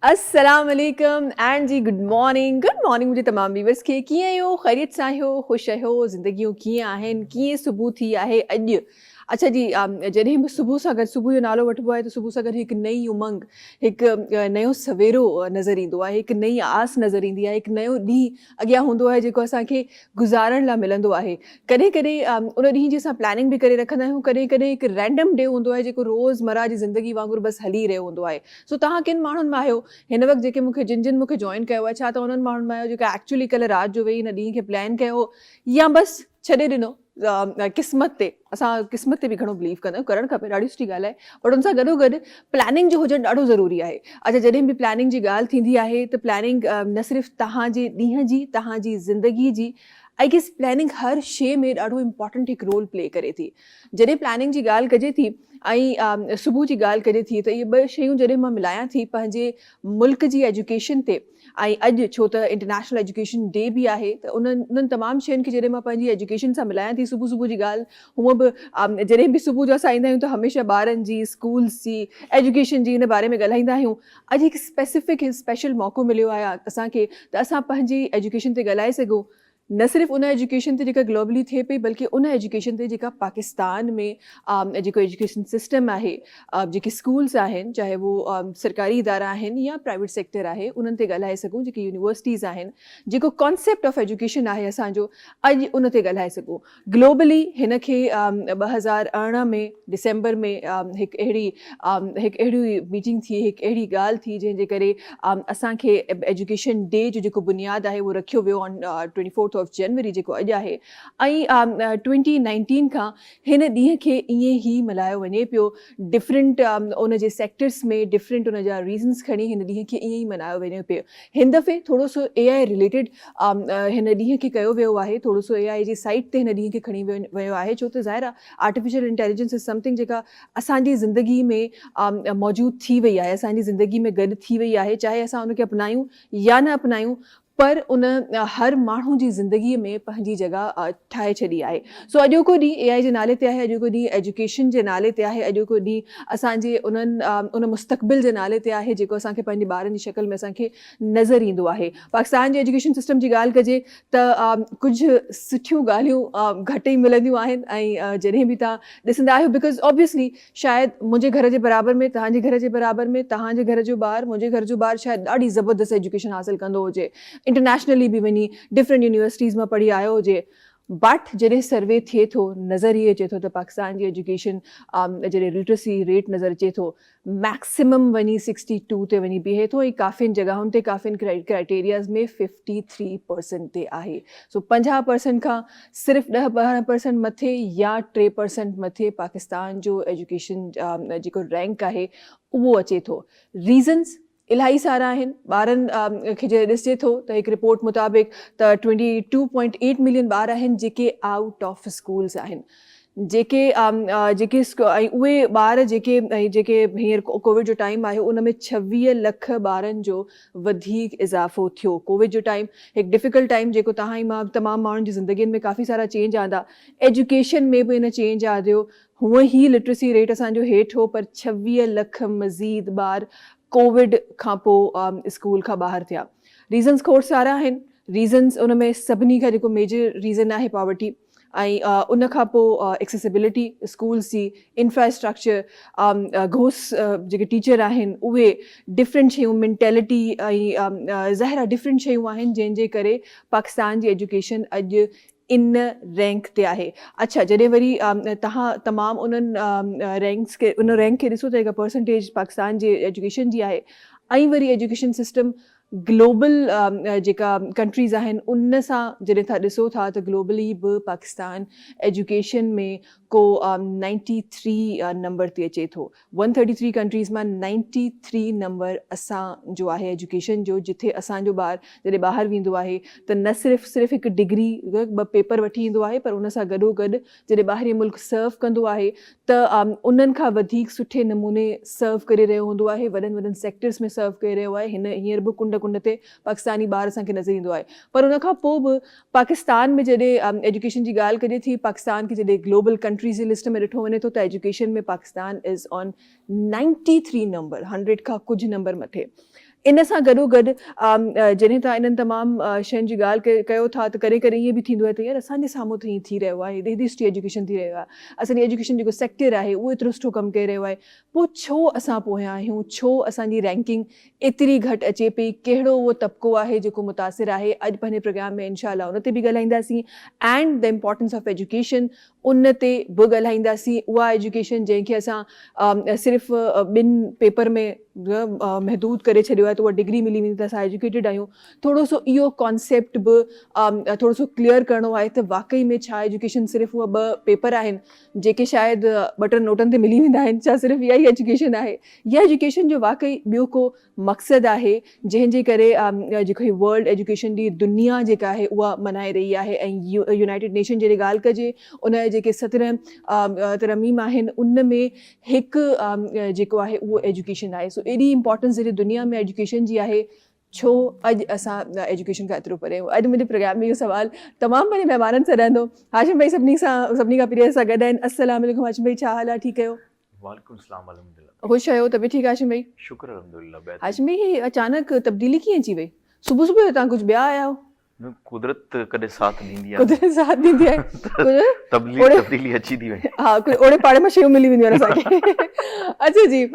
अस्सलाम वालेकुम and ji good morning मुंहिंजे तमामु व्यूअर्स खे कीअं आहियो ख़ैरियत सां आहियो ख़ुशि आहियो ज़िंदगियूं कीअं आहिनि कीअं सुबुह थी आहे अॼु अच्छा जी जॾहिं बि सुबुह सां गॾु सुबुह जो नालो वठिबो आहे त सुबुह सां गॾु हिकु नई उमंग हिकु नयो सवेरो नज़र ईंदो आहे हिकु नई आस नज़र ईंदी आहे हिकु नयो ॾींहुं अॻियां हूंदो आहे जेको असांखे गुज़ारण लाइ मिलंदो आहे कॾहिं कॾहिं उन ॾींहं जी असां प्लानिंग बि करे रखंदा आहियूं कॾहिं कॾहिं हिकु रैंडम डे हूंदो आहे जेको रोज़मर्रा जी ज़िंदगी वांगुरु बसि हली रहियो हूंदो आहे सो तव्हां किन माण्हुनि मां आहियो हिन वक़्तु जेके मूंखे जिन मूंखे जॉइन कयो आहे छा त उन्हनि माण्हुनि मां आहियो जेका एक्चुअली कल्ह राति जो वेही हिन ॾींहं खे प्लान कयो या बसि छॾे ॾिनो क़िस्मत ते असां क़िस्मत ते बि घणो बिलीव कंदा आहियूं करणु खपे ॾाढी सुठी ॻाल्हि आहे बट उन सां गॾोगॾु प्लानिंग जो हुजणु ॾाढो ज़रूरी आहे अच्छा जॾहिं बि प्लानिंग जी ॻाल्हि थींदी आहे त प्लानिंग न सिर्फ़ु तव्हांजे ॾींहं जी तव्हांजी ज़िंदगी जी आई गेस प्लानिंग हर शइ में ॾाढो इम्पॉर्टेंट हिकु रोल प्ले करे थी जॾहिं प्लानिंग जी ॻाल्हि कजे थी ऐं सुबुह जी ॻाल्हि कजे थी त इहे ॿ शयूं जॾहिं मां मिलायां थी पंहिंजे मुल्क जी एजुकेशन ते ऐं अॼु छो त इंटरनेशनल एजुकेशन डे बि आहे त उन्हनि तमामु शयुनि खे जॾहिं मां पंहिंजी एजुकेशन सां मिलायां थी सुबुह जी ॻाल्हि हूअं बि जॾहिं बि सुबुह जो असां ईंदा आहियूं त हमेशह ॿारनि जी स्कूल्स जी एजुकेशन जी हिन बारे में ॻाल्हाईंदा आहियूं अॼु हिकु स्पेसिफिक स्पेशल मौक़ो मिलियो आहे असांखे त असां पंहिंजी एजुकेशन ते ॻाल्हाए सघूं न सिर्फ़ु उन एजुकेशन ते जेका ग्लोबली थिए पई बल्कि उन एजुकेशन ते जेका पाकिस्तान में जेको एजुकेशन सिस्टम आहे जेके स्कूल्स आहिनि चाहे वो सरकारी इदारा आहिनि या प्राइवेट सेक्टर आहे उन्हनि ते ॻाल्हाए सघूं जेके यूनिवर्सिटीज़ आहिनि जेको कॉन्सेप्ट ऑफ एजुकेशन आहे असांजो अॼु उन ते ॻाल्हाए सघूं ग्लोबली हिन खे 2018 में डिसंबर में हिकु अहिड़ी मीटिंग थी हिकु अहिड़ी ॻाल्हि थी जंहिंजे करे असांखे एजुकेशन डे जो जेको बुनियादु आहे उहो रखियो वियो ऑन 24 ऑफ जनवरी जेको अॼु आहे ऐं 2019 खां हिन ॾींहं खे ईअं ई मल्हायो वञे पियो डिफरेंट उन जे सेक्टर्स में डिफरेंट उन जा रीज़न्स खणी हिन ॾींहं खे ईअं ई मल्हायो वञे पियो हिन दफ़े थोरो सो AI रिलेटेड हिन ॾींहं खे कयो वियो आहे थोरो सो AI जी साइट ते हिन ॾींहं खे खणी वियो आहे छो त ज़ाहिर आहे आर्टिफिशियल इंटेलिजेंस इज़ समथिंग जेका असांजी ज़िंदगी में मौजूदु थी वई आहे असांजी ज़िंदगी में गॾु थी वई आहे चाहे असां उनखे अपनायूं या न अपनायूं पर उन हर माण्हू जी ज़िंदगीअ में पंहिंजी जॻह ठाहे छॾी आहे सो अॼोको ॾींहुं AI जे नाले ते आहे अॼोको ॾींहुं एजुकेशन जे नाले ते आहे अॼोको ॾींहुं असांजे उन मुस्तक़बिल जे नाले ते आहे जेको असांखे पंहिंजे ॿारनि जी शक्ल में असांखे नज़र ईंदो आहे पाकिस्तान जे एजुकेशन सिस्टम जी ॻाल्हि कजे त कुझु सुठियूं ॻाल्हियूं घटि ई मिलंदियूं आहिनि ऐं जॾहिं बि तव्हां ॾिसंदा आहियो बिकॉज़ ऑब्वियसली शायदि मुंहिंजे घर जे बराबरि में तव्हांजे घर जे बराबरि में तव्हांजे घर जो ॿारु मुंहिंजे घर जो ॿारु शायदि ॾाढी ज़बरदस्त एजुकेशन हासिलु कंदो हुजे इंटरनेशनली बि वञी डिफरेंट यूनिवर्सिटीज़ मां पढ़ी आयो हुजे बट जॾहिं सर्वे थिए थो नज़र इहे अचे थो त पाकिस्तान जी एजुकेशन जॾहिं लिटरेसी रेट नज़र अचे थो मैक्सिमम वञी 62 ते वञी बीहे थो ऐं काफ़ियुनि जॻहुनि ते काफ़ियुनि क्राइटेरियाज़ में 53% ते आहे सो 50% खां सिर्फ़ु 10-12% मथे या 3% मथे पाकिस्तान जो एजुकेशन जेको रैंक आहे उहो अचे थो रीज़न्स इलाही सारा आहिनि ॿारनि खे जॾहिं ॾिसे थो त हिकु रिपोर्ट मुताबिक़ त 22.8 मिलियन ॿार आहिनि जेके आउट ऑफ स्कूल्स आहिनि जेके ऐं उहे ॿार जेके हींअर कोविड जो टाइम आहे उन में 26 लख ॿारनि जो वधीक इज़ाफ़ो थियो कोविड जो टाइम हिकु डिफ़िकल्ट टाइम जेको तव्हां ई मां तमामु माण्हुनि जी ज़िंदगीनि में काफ़ी सारा चेंज आंदा एजुकेशन में बि इन चेंज आंदियो हूअं ई लिटरेसी रेट असांजो हेठि हो पर 26 लख मज़ीद ॿार कोविड खां पोइ स्कूल खां ॿाहिरि थिया रीज़न्स खोड़ सारा आहिनि रीज़न्स उन में सभिनी खां जेको मेजर रीज़न आहे पॉवर्टी ऐं उन खां पोइ एक्सेसिबिलिटी स्कूल्स जी इंफ्रास्ट्रक्चर घोस जेके टीचर आहिनि उहे डिफरेंट शयूं मेंटेलिटी ऐं ज़ाहिर आहे डिफरेंट शयूं आहिनि जंहिंजे करे पाकिस्तान जी एजुकेशन अॼु इन रैंक ते आहे अच्छा जॾहिं वरी तव्हां तमामु उन्हनि रैंक खे ॾिसो त जेका परसेंटेज पाकिस्तान जे एजुकेशन जी आहे ऐं वरी एजुकेशन सिस्टम ग्लोबल जेका कंट्रीज़ आहिनि उन सां जॾहिं तव्हां ॾिसो था त ग्लोबली बि पाकिस्तान एजुकेशन में को 93 नंबर ते अचे थो 133 कंट्रीज़ मां 93 नंबर असांजो आहे एजुकेशन जो जिथे असांजो ॿारु जॾहिं ॿाहिरि वेंदो आहे त न सिर्फ़ु हिकु डिग्री 2 पेपर वठी ईंदो आहे पर उन सां गॾोगॾु जॾहिं ॿाहिरि मुल्क सर्व कंदो आहे त उन्हनि खां वधीक सुठे नमूने सर्व करे रहियो हूंदो आहे वॾनि सेक्टर्स में सर्व करे रहियो आहे हींअर बि कुंड न उन ते पाकिस्तानी ॿार असांखे नज़र ईंदो आहे. पर उन खां पोइ बि पाकिस्तान में जॾहिं एजुकेशन जी ॻाल्हि कजे थी, पाकिस्तान खे जॾहिं ग्लोबल कंट्रीज़ जी लिस्ट में ॾिठो वञे थो त एजुकेशन में पाकिस्तान इज़ ऑन 93 नंबर, 100 खां कुझु नंबर मथे. इन सां गॾोगॾु जॾहिं तव्हां इन्हनि तमामु शयुनि जी ॻाल्हि कयो था त कॾहिं कॾहिं ईअं बि थींदो आहे त यार असांजे साम्हूं त ईअं थी रहियो आहे, हेॾी सुठी एजुकेशन थी रहियो आहे, असांजी एजुकेशन जेको सेक्टर आहे उहो एतिरो सुठो कमु करे रहियो आहे, पोइ छो असां पोयां आहियूं, छो असांजी रैंकिंग एतिरी घटि अचे पई, कहिड़ो उहो तबिको आहे जेको मुतासिर आहे. अॼु पंहिंजे प्रोग्राम में इनशाला उन ते बि ॻाल्हाईंदासीं and the importance of education उन ते बि ॻाल्हाईंदासीं. उहा एजुकेशन जंहिंखे असां सिर्फ़ु ॿिनि पेपर में महदूद करे छॾियो आहे त उहा डिग्री मिली वेंदी त असां एजुकेटेड आहियूं. थोरो सो इहो कॉन्सेप्ट बि थोरो सो क्लियर करिणो आहे त वाक़ई में छा एजुकेशन सिर्फ़ु उहा 2 पेपर आहिनि जेके शायदि 2 टे नोटनि ते मिली वेंदा आहिनि, छा सिर्फ़ु इहा ई एजुकेशन आहे, या एजुकेशन जो वाक़ई ॿियो को मक़सदु आहे जंहिंजे करे जेको ही वर्ल्ड एजुकेशन ॾींहुं दुनिया जेका आहे उहा मल्हाए रही आहे. ऐं यूनाइटेड नेशन जॾहिं ॻाल्हि कजे उन जा जेके 17 तरमीम आहिनि उन में हिकु जेको आहे उहो एजुकेशन आहे. सो एॾी इम्पोर्टेंस जॾहिं दुनिया में एजुकेशन जी आहे, छो अॼु असां एजुकेशन खां एतिरो परे आहियूं. अॼु मुंहिंजे प्रोग्राम में इहो सुवाल तमामु पंहिंजे महिमाननि सां रहंदो. हाशिम भाई सभिनी खां पहिरीं सां गॾु आहिनि. अस्सलाम वालेकुम हाशिम भाई, छा हाल आहे, ठीकु आहियो? वालेकुम सलाम, अल्हम्दुलिल्लाह. ख़ुशि आहियो, तबियत ठीकु आहे हाशिम भाई? शुक्र अल्हम्दुलिल्लाह. हाशिम भाई ही अचानक तब्दीली कीअं अची वई? सुबुह सुबुह तव्हां कुझु ॿिया आया हो? कुदरत कॾहिं साथ ॾींदी आहे, कुदरत साथ ॾींदी आहे, तब्दीली अची थी वई. हा, कुझु ओड़े पाड़े में शयूं मिली वेंदियूं आहिनि असांखे. अच्छा जी,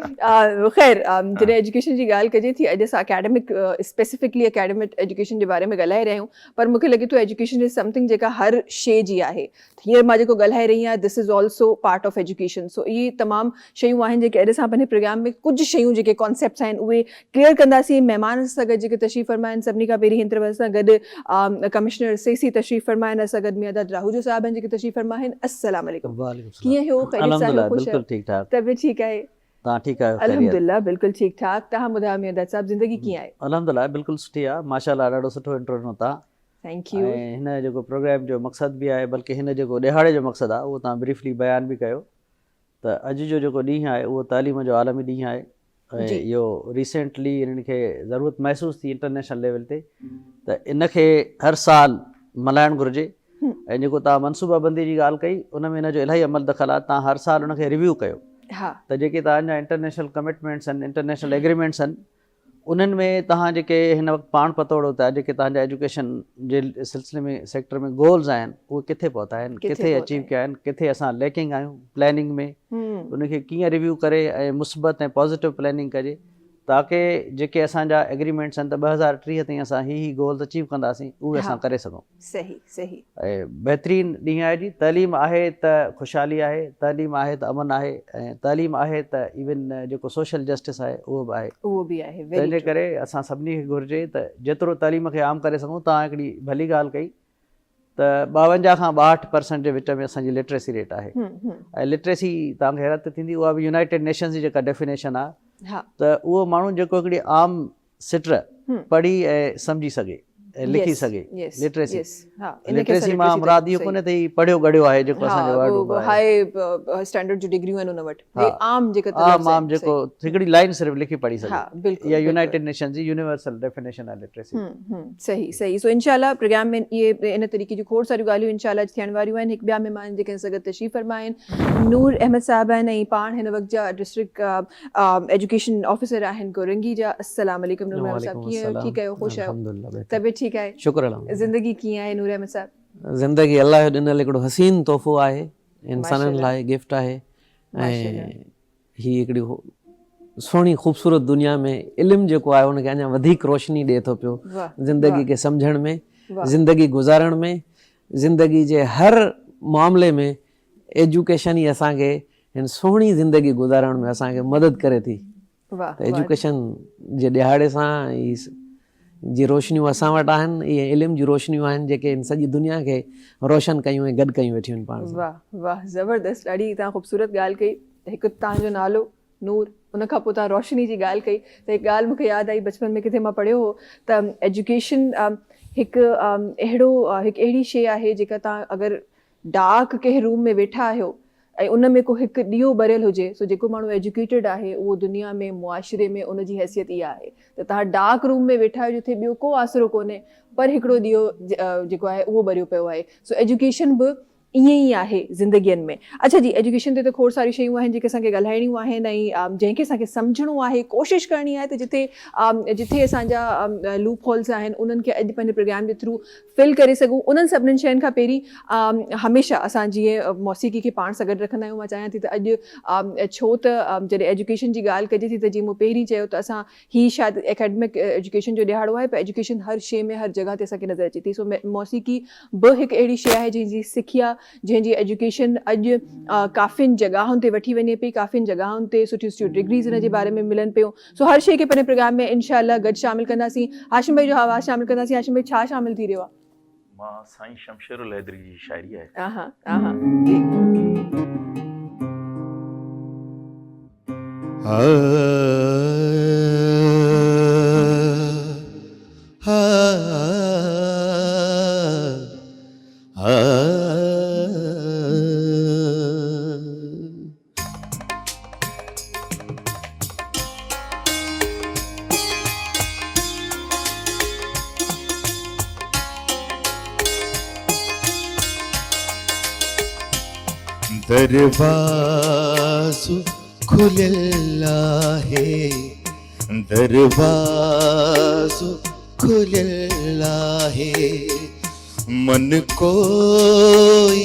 ख़ैर जॾहिं एजुकेशन जी ॻाल्हि कजे थी, अॼु असां अकेडमिक स्पेसिफिकली अकेडमिक एजुकेशन जे बारे में ॻाल्हाए रहिया आहियूं, पर मूंखे लॻे थो एजुकेशन इज़ समथिंग जेका हर शइ जी आहे. हींअर मां जेको ॻाल्हाए रही आहियां this is also part of education. So इहे तमामु शयूं आहिनि जेके अॼु असां पंहिंजे प्रोग्राम में कुझु शयूं जेके कॉन्सेप्ट्स आहिनि उहे क्लियर कंदासीं. महिमान सां गॾु जेके तशरीफ़ फरमा आहिनि, सभिनी खां पहिरीं हिन तरह सां गॾु कमिश्नर सेसी तशरीफ़ फरमा आहिनि, असां गॾु मियादाद राहूजो साहिब आहिनि जेके तशरीफ़ फरमा आहिनि. अस्सलाम वालेकुम. कीअं हो? बिल्कुलु ठीकु ठाक. तबियत ठीकु आहे? तव्हां ठीकु आहियो? अल्हम्दुलिल्लाह बिल्कुलु ठीकु ठाक. तव्हां ॿुधायो मियादाद साहिब, ज़िंदगी कीअं आहे? अल्हम्दुलिल्लाह बिल्कुलु सुठी आहे, माशाअल्लाह. ॾाढो सुठो इंट्रो ॾिनो तव्हां. Thank U. ऐं हिन जेको प्रोग्राम जो मक़सदु बि आहे, बल्कि हिन जेको ॾिहाड़े जो मक़सदु आहे उहो तव्हां ब्रीफली बयानु बि कयो त अॼु जो जेको ॾींहुं आहे उहो तालीम जो आलमी ॾींहुं आहे. ऐं इहो रिसेंटली इन्हनि खे ज़रूरत महसूसु थी इंटरनेशनल लेवल ते त इनखे हर साल मल्हाइणु घुरिजे. ऐं जेको तव्हां मनसूबाबंदी जी ॻाल्हि कई उन में हिन जो इलाही अमल दख़ल आहे. तव्हां हर साल उनखे रिव्यू कयो त जेके तव्हांजा इंटरनेशनल कमिटमेंट्स आहिनि, इंटरनेशनल एग्रीमेंट्स आहिनि, उन्हनि में तव्हां जेके हिन वक़्तु पाण पतोड़ो था, जेके तव्हांजा एजुकेशन जे सिलसिले में सेक्टर में गोल्स आहिनि उहे किथे पहुता आहिनि, किथे अचीव कया आहिनि, किथे असां लैकिंग आहियूं प्लैनिंग में, उनखे कीअं रिव्यू करे ऐं मुस्बत ऐं पॉज़िटिव प्लैनिंग कजे ताकी जेके असांजा एग्रीमेंट्स आहिनि त 2030 ताईं असां ही गोल्स अचीव कंदासीं उहे असां करे सघूं. सही सही. ऐं बहितरीनु ॾींहुं आहे जी. तइलीम आहे त ख़ुशहाली आहे, तइलीम आहे त अमन आहे, ऐं तइलीम आहे त इवन जेको सोशल जस्टिस आहे उहो बि आहे. उहो बि आहे. तंहिंजे करे असां सभिनी खे घुरिजे त जेतिरो तइलीम खे आम करे सघूं. तव्हां हिकिड़ी भली ॻाल्हि कई त 52 खां 62% जे विच में असांजी लिटरेसी रेट आहे. ऐं लिटरेसी तव्हांखे हैरत थींदी, उहा बि यूनाइटेड नेशन्स जी जेका डेफिनेशन आहे त उहो माण्हू जेको हिकिड़ी आम सिट पढ़ी ऐं सम्झी सघे ऐं लिखी सघे. लिटरेसी लिटरेसी मां मुराद इहो कोन्हे त ही पढ़ियो गढ़ियो आहे जेको असांजो वर्ड आहे, हाई स्टैंडर्ड जूं डिग्रियूं आहिनि उन वटि, आम जेका आम जेको हिकिड़ी लाइन सिर्फ़ लिखी पढ़ी सघे. इहा यूनाइटेड नेशन जी यूनिवर्सल डेफिनेशन आहे लिटरेसी. सही सही. सो इंशाल्लाह प्रोग्राम में इहे इन तरीक़े जूं खोड़ सारियूं ॻाल्हियूं इंशाल्लाह थियण वारियूं आहिनि. हिकु ॿिया महिमान जेके असां गॾु तशरीफ़ फरमा आहिनि, नूर अहमद साहिब आहिनि ऐं पाण हिन वक़्तु जा डिस्ट्रिक्ट एजुकेशन ऑफिसर आहिनि कोरंगी जा. अस्सलाम वालेकुम नूर अहमद साहिब, कीअं आहियो? ठीकु आहियो? ख़ुशि आहियो? तबियत ठीकु आहे? शुक्र. ज़िंदगी कीअं आहे नूर अहमद साहिब? ज़िंदगी अलाह जो ॾिनल हिकिड़ो हसीन तोहफ़ो आहे, इंसाननि लाइ गिफ्ट आहे. ऐं ही हिकिड़ी सुहिणी ख़ूबसूरत दुनिया में इल्मु जेको आहे उनखे अञा वधीक रोशनी ॾिए थो पियो ज़िंदगी खे सम्झण में, ज़िंदगी गुज़ारण में, ज़िंदगी जे हर मामले में एजुकेशन ई असांखे हिन सुहिणी ज़िंदगी गुज़ारण में असांखे मदद करे थी. त एजुकेशन जे ॾिहाड़े सां ई जी रोशनियूं असां वटि आहिनि, इहे इल्म जी रोशनियूं आहिनि जेके हिन सॼी दुनिया खे रोशन कयूं ऐं गॾु कयूं वेठियूं आहिनि पाण. वाह वाह, ज़बरदस्त. ॾाढी तव्हां ख़ूबसूरत ॻाल्हि कई. हिकु तव्हांजो नालो नूर, उन खां पोइ तव्हां रोशनी जी ॻाल्हि कई त हिकु ॻाल्हि मूंखे यादि आई, बचपन में किथे मां पढ़ियो हो त एजुकेशन हिकु अहिड़ी शइ आहे जेका तव्हां अगरि डार्क कंहिं रूम में वेठा आहियो ऐं उन में को हिकु ॾीओ भरियल हुजे, सो जेको माण्हू एजुकेटेड आहे उहो दुनिया में मुआशिरे में उन जी हैसियत इहा आहे त तव्हां डार्क रूम में वेठा आहियो जिथे ॿियो को आसिरो कोन्हे पर हिकिड़ो ॾीओ जेको आहे उहो ॿरियो पियो आहे। सो एजुकेशन बि ईअं ई आहे ज़िंदगीअनि में। अच्छा जी, एजुकेशन ते त खोड़ सारी शयूं आहिनि जेके असांखे ॻाल्हाइणियूं आहिनि ऐं जंहिंखे असांखे सम्झणो आहे, कोशिशि करणी आहे त जिथे असांजा लूप होल्स आहिनि उन्हनि खे अॼु पंहिंजे प्रोग्राम जे थ्रू फिल करे सघूं। उन्हनि सभिनीनि शयुनि खां पहिरीं हमेशह असां जीअं मौसीक़ी खे पाण सां गॾु रखंदा आहियूं, मां चाहियां थी त अॼु छो त जॾहिं एजुकेशन जी ॻाल्हि कजे थी त जीअं मूं पहिरीं चयो त असां ही शायदि एकेडमिक एजुकेशन जो ॾिहाड़ो आहे, पर एजुकेशन हर शइ में हर जॻह ते असांखे नज़र अचे थी। सो मौसीक़ी बि हिकु अहिड़ी शइ आहे जंहिंजी सिखिया, जंहिंजी एजुकेशन अॼु काफ़ियुनि जॻहुनि ते वठी वञे पई, काफ़ियुनि जॻहुनि ते सुठियूं सुठियूं डिग्रीज़ हिन जे बारे में मिलनि पियूं। सो हर शइ खे पंहिंजे प्रोग्राम में इंशाअल्लाह गॾु शामिल कंदासीं। हाशिम भाई जो आवाज़ शामिल कंदासीं। हाशिम भाई, छा शामिल थी रहियो आहे? मां साईं शमशेर लैदरी जी शायरी आहे। दरवाज़ो खुलियल आहे, दरवाज़ो खुलियल आहे, मन कोई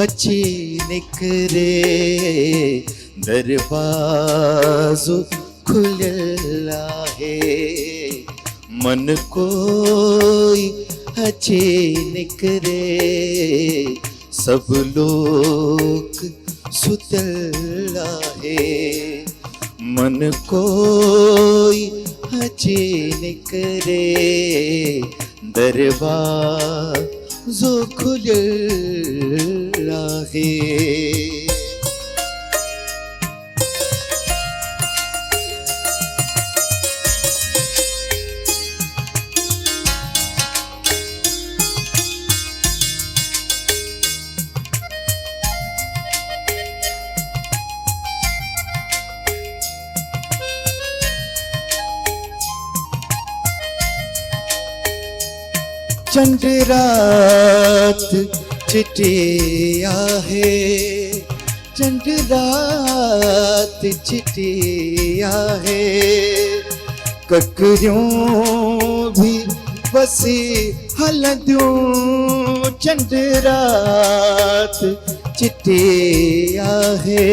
अची निकरे, दरवाज़ो खुलियल आहे, मन कोई अची निकरे, सब लोग सुतल आहे, मन कोई अची निकरे, दरवाज़ो खुलियल आहे। चंड रात चिटे आहे, चंड रात चिटे आहे, ककरियूं भी वसी हलंदियूं, चंड रात चिटे आहे,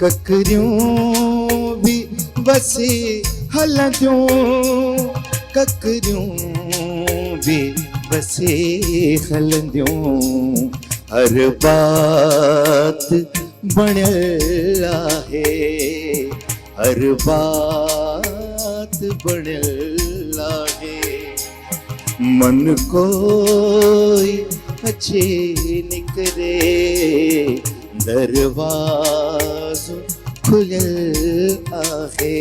ककरियूं भी वसी हलंदियूं, ककरियूं भी बसे हलंदियूं, हर बात बणियल आहे, हर बात बणियल आहे, मन कोई अचे निकरे, दरवाज़ो खुलियल आहे।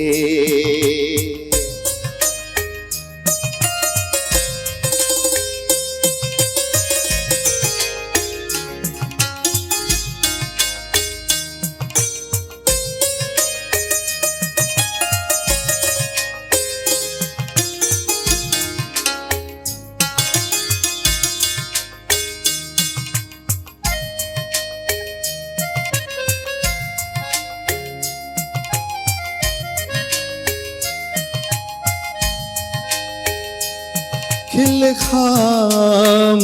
खिल खाम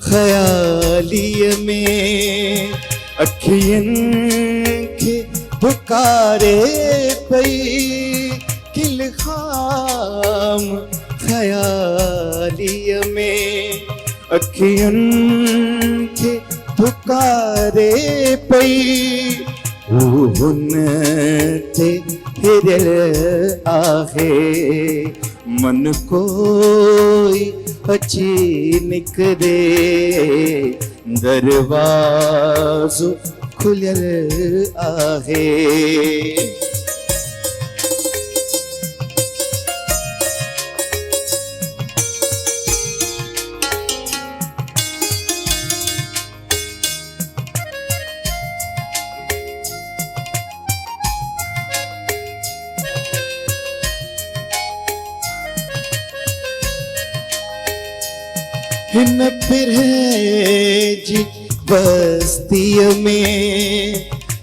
ख़यालीअ में अखियुनि खे पुकारे पई, खिल खाम ख़यालीअ में अखियुनि खे पुकारे पई, हुन ते हिरियल आहे, मन कोई अची निकरे, दरवाज़ो खुलियल आहे। हिन पिरजी बस्तीअ में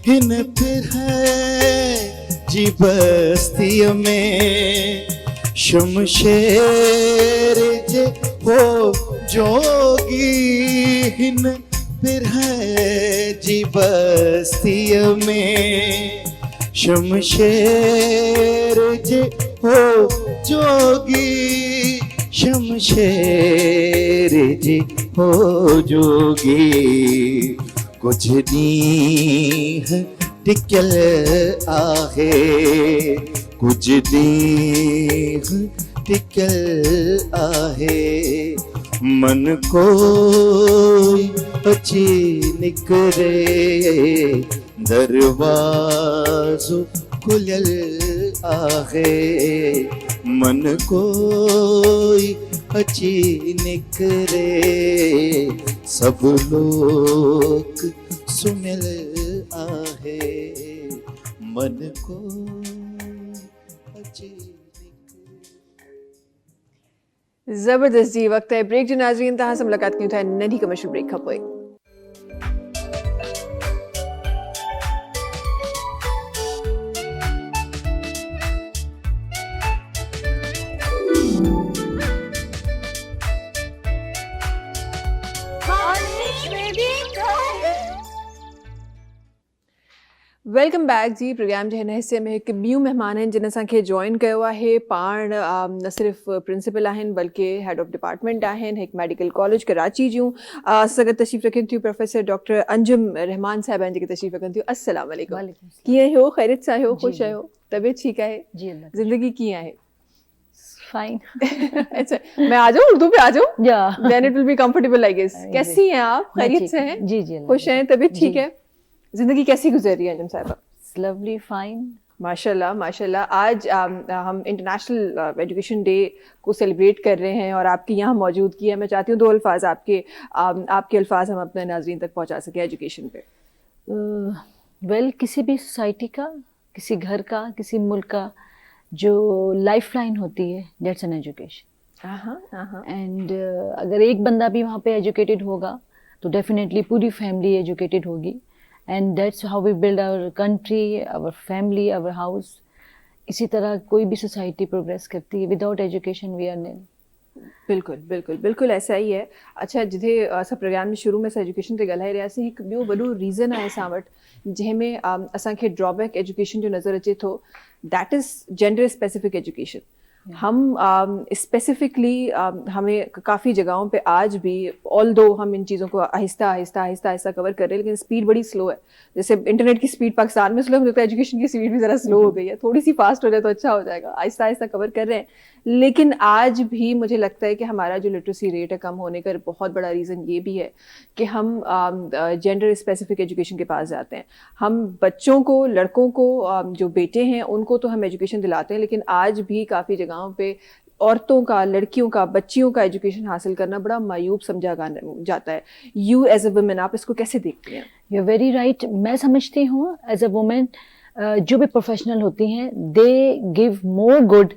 हिन पिरजी बस्तीअ में शमशेर जे हो जोगी हिन पिरजी बस्तीअ में शमशेर जे हो जोगी शमशेर जे हो जोगी कुछ ॾींहं टिकियल आहे कुछ ॾींहं टिकियल आहे मन कोई अची निकरे दरवाज़ो खुलियल आहे मन कोई अची निकरे सब लोग सुनियल आहे मन कोई अची ज़बरदस्त जी वक्त है ब्रेक जो नाज़रीन तहां से मुलाकात कयूं था नंढी कमर्शियल ब्रेक खां पोइ वेलकम बैक जी प्रोग्राम जे हिन हिस्से में हिकु ॿियूं महिमान आहिनि जिन असांखे जॉइन कयो आहे पाण न सिर्फ़ु प्रिंसिपल आहिनि बल्कि हेड ऑफ डिपार्टमेंट आहिनि हिकु मेडिकल कॉलेज कराची जूं असां गॾु तशरीफ़ रखनि थियूं प्रोफेसर डॉक्टर अंजुम रहमान साहिबान जेके तशरीफ़ रखनि थियूं अस्सलाम वालेकुम कीअं आहियो ख़ैरियत सां आहियो ख़ुशि आहियो तबियत ठीकु आहे जी अल्लाह ज़िंदगी कीअं आहे फाइन अच्छा मैं आ जाऊँ उर्दू पे आ जाऊँ या then it will be comfortable I guess कैसी हैं आप खैरियत से हैं जी जी खुश हैं तबीयत ठीक है जिंदगी कैसी गुजर रही है अंजुम साहिबा लवली फाइन माशाल्लाह माशाल्लाह आज हम इंटरनेशनल एजुकेशन डे को सेलिब्रेट कर रहे हैं और आपकी यहाँ मौजूदगी है मैं चाहती हूँ दो अल्फाज आपके अल्फाज हम अपने नाजरीन तक पहुँचा सकें एजुकेशन पे वेल किसी भी सोसाइटी का किसी घर का किसी मुल्क का जो लाइफ लाइन होती है दैट्स एन एजुकेशन एंड अगर एक बंदा भी वहाँ पे एजुकेटेड होगा तो डेफिनेटली पूरी फैमिली एजुकेटेड होगी and that's how we build our country our family our house इसी तरह कोई भी सोसाइटी प्रोग्रेस करती है without education we are nil बिल्कुल बिल्कुल बिल्कुल ऐसा ही है अच्छा जिथे असां प्रोग्राम में शुरू में असां एजुकेशन ते ॻाल्हाए रहियासीं हिकु ॿियो वॾो रीज़न आहे असां वटि जंहिंमें असांखे ड्रॉबैक एजुकेशन जो नज़र अचे थो that is gender specific education हम स्पेसिफिकली हमें काफ़ी जगहों पे आज भी ऑल दो हम इन चीज़ों को आहिस्ता आहिस्ता आहिस्ता आहिस्ता कवर कर रहे हैं लेकिन स्पीड बड़ी स्लो है जैसे इंटरनेट की स्पीड पाकिस्तान में स्लो है तो एजुकेशन की स्पीड भी ज़रा स्लो हो गई है थोड़ी सी फास्ट हो जाए तो अच्छा हो जाएगा आहिस्ता आहिस्ता कवर कर रहे हैं लेकिन आज भी मुझे लगता है कि हमारा जो लिटरेसी रेट है कम होने का बहुत बड़ा रीज़न ये भी है कि हम जेंडर स्पेसिफिक एजुकेशन के पास जाते हैं हम बच्चों को लड़कों को जो बेटे हैं उनको तो हम एजुकेशन दिलाते हैं लेकिन आज भी काफ़ी जगहों पे औरतों का लड़कियों का बच्चियों का एजुकेशन हासिल करना बड़ा मायूब समझा जाता है यू एज अ वुमेन आप इसको कैसे देखती हैं यू आर वेरी राइट मैं समझती हूँ एज अ वुमेन जो भी प्रोफेशनल होती हैं they give more good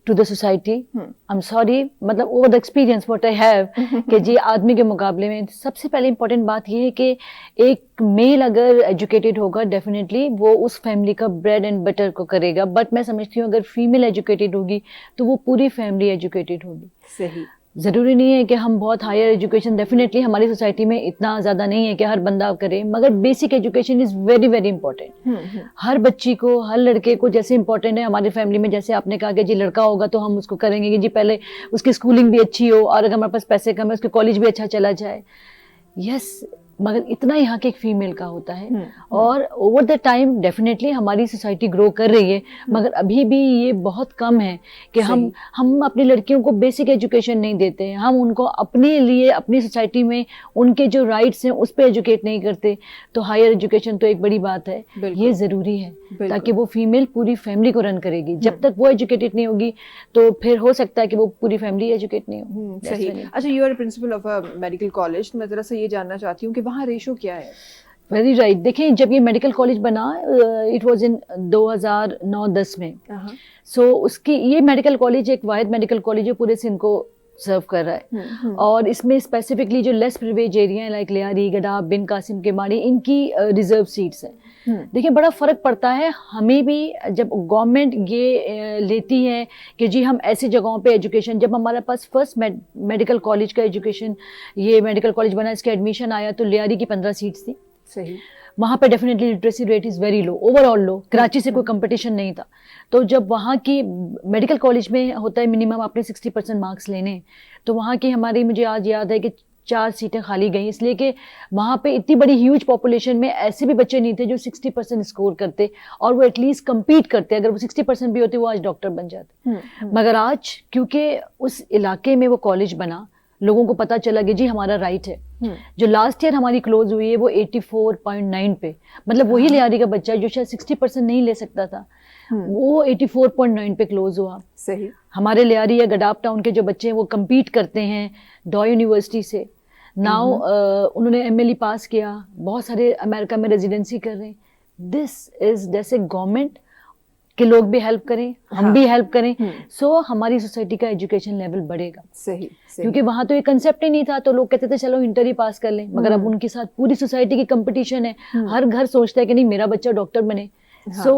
to the society I am sorry मतलब over the experience what I have कि जी आदमी के मुकाबले में सबसे पहले इंपॉर्टेंट बात ये है कि एक मेल अगर एजुकेटेड होगा डेफिनेटली वो उस फैमिली का ब्रेड एंड बटर को करेगा बट मैं समझती हूँ अगर फीमेल एजुकेटेड होगी तो वो पूरी फैमिली एजुकेटेड होगी सही ज़रूरी नहीं है कि हम बहुत हायर एजुकेशन डेफिनेटली हमारी सोसाइटी में इतना ज़्यादा नहीं है कि हर बंदा करे मगर basic education is very very important हर बच्ची को हर लड़के को जैसे इंपॉर्टेंट है हमारी फैमिली में जैसे आपने कहा कि जी लड़का होगा तो हम उसको करेंगे कि जी पहले उसकी स्कूलिंग भी अच्छी हो और अगर हमारे पास पैसे कम है उसके कॉलेज भी अच्छा चला जाए यस मगर इतना यहाँ के एक फीमेल का होता है और ओवर द टाइम डेफिनेटली हमारी सोसाइटी ग्रो कर रही है मगर अभी भी ये बहुत कम है कि हम अपनी लड़कियों को बेसिक एजुकेशन नहीं देते हैं हम उनको अपने लिए अपनी सोसाइटी में उनके जो राइट्स हैं उस पर एजुकेट नहीं करते तो हायर एजुकेशन तो एक बड़ी बात है ये ज़रूरी है ताकि वो फीमेल पूरी फैमिली को रन करेगी जब तक वो एजुकेटेड नहीं होगी तो फिर हो सकता है कि वो पूरी फैमिली एजुकेट नहीं हो सही अच्छा you are principal of a medical college तो मैं ज़रा सा ये जानना चाहती हूँ कि वहाँ रेशो क्या है वेरी राइट देखिए जब ये मेडिकल कॉलेज बना इट वाज इन 2009-10 में सो उसकी ये मेडिकल कॉलेज एक वाहिद मेडिकल कॉलेज है पूरे सिंध को सर्व कर रहा है। और इसमें स्पेसिफिकली जो लेस प्रिविलेज एरिया है लाइक लियारी, गडाब, बिन कासिम के माड़ी, इनकी रिजर्व सीट्स हैं। देखिए बड़ा फ़र्क पड़ता है हमें भी जब गवर्नमेंट ये लेती है कि जी हम ऐसी जगहों पे एजुकेशन, जब हमारे पास फर्स्ट मेडिकल कॉलेज का एजुकेशन, ये मेडिकल कॉलेज बना, इसका एडमिशन आया तो लियारी की 15 सीट्स थी। सही। वहाँ पे definitely literacy rate is very low, overall low, Karachi से कोई कंपटीशन नहीं था। तो जब वहाँ की मेडिकल कॉलेज में होता है मिनिमम आपने 60% मार्क्स लेने, तो वहाँ की हमारी, मुझे आज याद है कि 4 सीटें खाली गई, इसलिए कि वहाँ पे इतनी बड़ी ह्यूज पॉपुलेशन में ऐसे भी बच्चे नहीं थे जो 60% स्कोर करते और वो एटलीस्ट कम्पीट करते। अगर वो 60% भी होते वो आज डॉक्टर बन जाते। मगर आज क्योंकि उस इलाके में वो कॉलेज बना, लोगों को पता चला कि जी हमारा राइट है। जो लास्ट ईयर हमारी क्लोज हुई है वो 84.9 पे, मतलब वही लियारी का बच्चा जो शायद 60% नहीं ले सकता था, वो 84.9 पे क्लोज हुआ। सही। हमारे लियारी या गडाब टाउन के जो बच्चे हैं वो कम्पीट करते हैं डॉ यूनिवर्सिटी से। नाउ उन्होंने MLE पास किया, बहुत सारे अमेरिका में रेजिडेंसी कर रहे हैं। दिस इज जैसे गवर्नमेंट के लोग भी हेल्प करें, हम भी हेल्प करें, सो हमारी सोसाइटी का एजुकेशन लेवल बढ़ेगा। सही। क्योंकि वहाँ तो ये कंसेप्ट ही नहीं था, तो लोग कहते थे चलो इंटर ही पास कर लें, मगर अब उनके साथ पूरी सोसाइटी की कंपटीशन है। हर घर सोचता है कि नहीं मेरा बच्चा डॉक्टर बने। So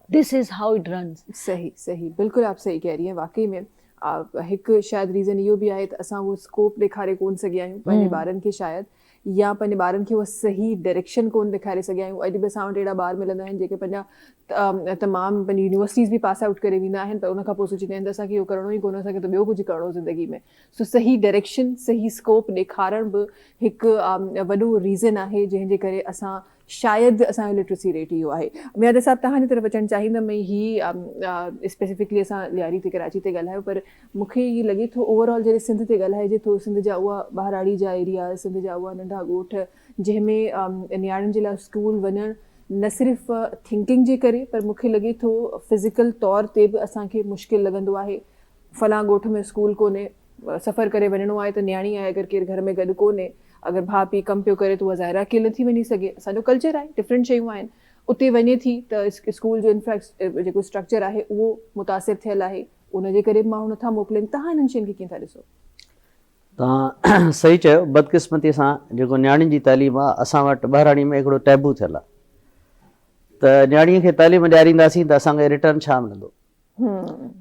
this is how it runs. सही सही, बिल्कुल आप सही कह रही हैं। वाकई में हिकु शायद रीज़न इहो भी आहे त असां उहो स्कोप ॾेखारे कोन सघिया आहियूं पंहिंजे ॿारनि खे, शायद या पंहिंजे ॿारनि खे उहा सही डायरेक्शन कोन ॾेखारे सघिया आहियूं। अॼु बि असां वटि अहिड़ा ॿार मिलंदा आहिनि जेके पंहिंजा तमामु पंहिंजी यूनिवर्सिटीज़ बि पास आउट करे वेंदा आहिनि, पर उनखां पोइ सोचींदा आहिनि त असांखे इहो करिणो ई कोन, असांखे त ॿियो कुझु करिणो ज़िंदगी में। सो सही डायरेक्शन, सही स्कोप ॾेखारण बि हिकु वॾो रीज़न आहे जंहिंजे करे असां शायदि असांजो लिटरेसी रेट इहो आहे। मियादा साहिबु तव्हांजी तरफ़ अचणु चाहींदमि। ही स्पेसिफिकली असां लियारी ते कराची ते ॻाल्हायो, पर मूंखे ईअं लॻे थो ओवरऑल जॾहिं सिंध ते ॻाल्हाइजे थो, सिंध जा उहा ॿाहिराड़ी जा एरिया, सिंध जा उहा नंढा ॻोठ जंहिंमें नियाणियुनि जे लाइ स्कूल वञणु न सिर्फ़ु थिंकिंग जे करे, पर मूंखे लॻे थो फिज़िकल तौर ते बि असांखे मुश्किल लॻंदो आहे। फलां ॻोठ में स्कूल कोन्हे, सफ़र करे वञिणो आहे त नियाणी आहे, अगरि केरु घर में गॾु कोन्हे, अगरि भाउ पीउ कमु पियो करे त उहा ज़ाहिर आहे अकेले थी वञी सघे। असांजो कल्चर आहे, डिफरेंट शयूं आहिनि। उते वञे थी त स्कूल जो जेको स्ट्रक्चर आहे उहो मुतासिर थियल आहे, उनजे करे माण्हू नथा मोकिलनि। तव्हां हिननि शयुनि खे कीअं था ॾिसो? तव्हां सही चयो। बदकिस्मती सां जेको नियाणियुनि जी तालीम आहे, असां वटि ॿाहिराणी में हिकिड़ो टैबू थियल आहे त नियाणीअ खे तालीम ॾियारींदासीं त असांखे रिटर्न छा मिलंदो।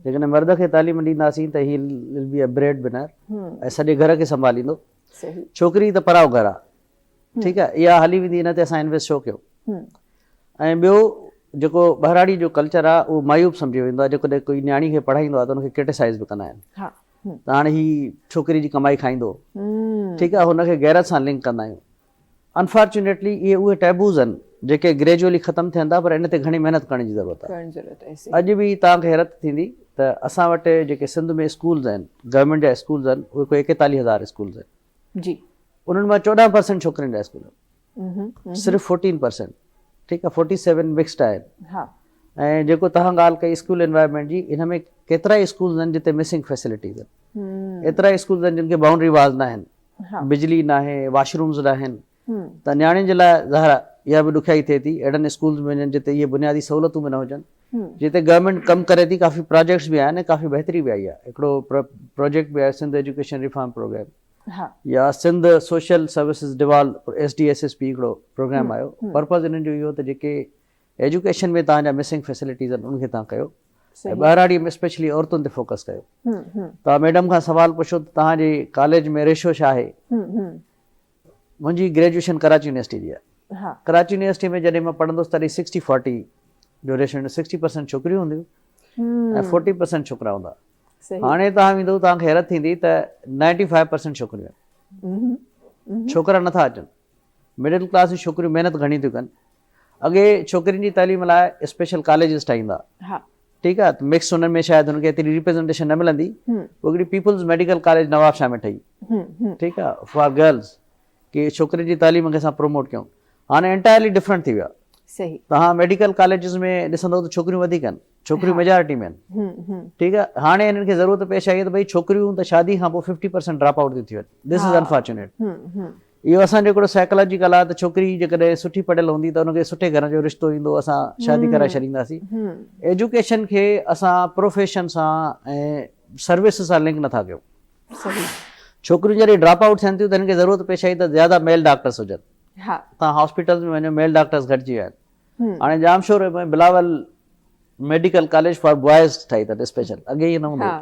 जेकॾहिं मर्द खे तालीम ॾींदासीं त he will be a bread winner ऐं सॼे घर खे संभालींदो। छोकिरी त पराओ घर आहे, ठीकु आहे, इहा हली वेंदी, हिन ते असां इन्वेस्ट छो कयो। ऐं ॿियो जेको ॿाहिराड़ी जो कल्चर आहे उहो मायूब सम्झियो वेंदो आहे। जेकॾहिं कोई नियाणी खे पढ़ाईंदो आहे त हुनखे क्रिटिसाइज़ बि कंदा आहिनि त हाणे ही छोकिरी जी कमाई खाईंदो, ठीकु आहे, हुनखे गैरत सां लिंक कंदा आहियूं। अनफॉर्चुनेटली इहे उहे टैबूज़ आहिनि जेके ग्रेजुअली ख़तमु थियनि था, पर इन ते घणी महिनत करण जी ज़रूरत आहे। अॼु बि तव्हांखे हैरत थींदी त असां वटि जेके सिंध में स्कूल्स आहिनि, गवर्नमेंट जा स्कूल्स आहिनि, उहे कोई 41,000 स्कूल्स आहिनि जी। उन्हनि मां 14% छोकिरियुनि जा स्कूल आहिनि, सिर्फ़ु 14%, ठीकु आहे, 47 मिक्स्ड आहिनि। ऐं जेको तव्हां ॻाल्हि कई स्कूल एनवायरमेंट जी, इन में केतिरा ई स्कूल्स आहिनि जिते मिसिंग फैसिलिटीज़ आहिनि, एतिरा ई स्कूल्स आहिनि जिन खे बाउंड्री वाल्स न आहिनि, बिजली न आहे, वॉशरूम्स न आहिनि। त नियाणियुनि जे लाइ ज़ाहिर इहा बि ॾुखियाई थिए थी अहिड़नि स्कूल्स में वञनि जिते इहे बुनियादी सहूलियतूं बि न हुजनि, जिते गवर्नमेंट कमु करे थी। काफ़ी प्रोजेक्ट्स बि आहिनि, काफ़ी बहितरी बि आई आहे। हिकिड़ो प्रोजेक्ट बि आहे सिंध एजुकेशन रिफॉर्म प्रोग्राम, या सिंध सोशल सर्विसिस डिवाल्व SDSSP हिकिड़ो प्रोग्राम आयो। पर्पज़ हिननि जो इहो त जेके एजुकेशन में तव्हांजा मिसिंग फैसिलिटीज़ आहिनि उनखे तव्हां कयो, ऐं ॿाहिराड़ीअ में स्पेशली औरतुनि ते फोकस कयो। तव्हां मैडम खां सवाल पुछो त तव्हांजे कॉलेज में रेशो छा आहे। मुंहिंजी ग्रेजुएशन कराची यूनिवर्सिटी जी आहे। कराची यूनिवर्सिटी में जॾहिं मां पढ़ंदुसि तॾहिं 60-40 जो रेशो, 60% छोकिरियूं हूंदियूं ऐं 40% छोकिरा हूंदा। हाणे तव्हां वेंदो, तव्हांखे हैरत थींदी त 95% छोकिरियूं आहिनि, छोकिरा नथा अचनि। मिडिल क्लास जी छोकिरियूं महिनत घणी थियूं कनि। अॻे छोकिरियुनि जी तालीम लाइ स्पेशल कॉलेजिस ठाहींदा, ठीकु आहे, त मिक्स हुननि में शायदि हुनखे एतिरी रिप्रेज़ेंटेशन न मिलंदी। पोइ हिकिड़ी peoples medical college Nawab Shah में ठही, ठीकु आहे, फॉर गर्ल्स, की छोकिरियुनि जी तालीम खे असां प्रमोट कयूं। हाणे एंटायरली डिफरेंट थी वियो आहे। तव्हां मेडिकल कॉलेजिस में ॾिसंदव त छोकिरियूं वधीक आहिनि, छोकिरियूं मेजॉरिटी में आहिनि, ठीकु आहे। हाणे हिननि खे ज़रूरत पेश आई त भई छोकिरियूं त शादी खां पोइ 50% ड्रॉप आउट थी वञनि। This is unfortunate. इहो असांजो हिकिड़ो साइकोलॉजिकल आहे त छोकिरी जेकॾहिं सुठी पढ़ियल हूंदी त हुनखे सुठे घर जो रिश्तो ईंदो, असां शादी कराए छॾींदासीं। एजुकेशन खे असां प्रोफेशन सां ऐं सर्विस सां लिंक नथा कयूं। सही छोकिरियूं जॾहिं ड्रॉप आउट थियनि थियूं त हिननि खे ज़रूरत पेश आई त ज़्यादा मेल डॉक्टर्स हुजनि. हा तव्हां हॉस्पिटल्स में वञो, मेल डॉक्टर्स घटिजी विया आहिनि. हम्म, हाणे जामशोर में Bilawal medical college for boys ठाही अथनि स्पेशल. अॻे ई न हूंदो. हा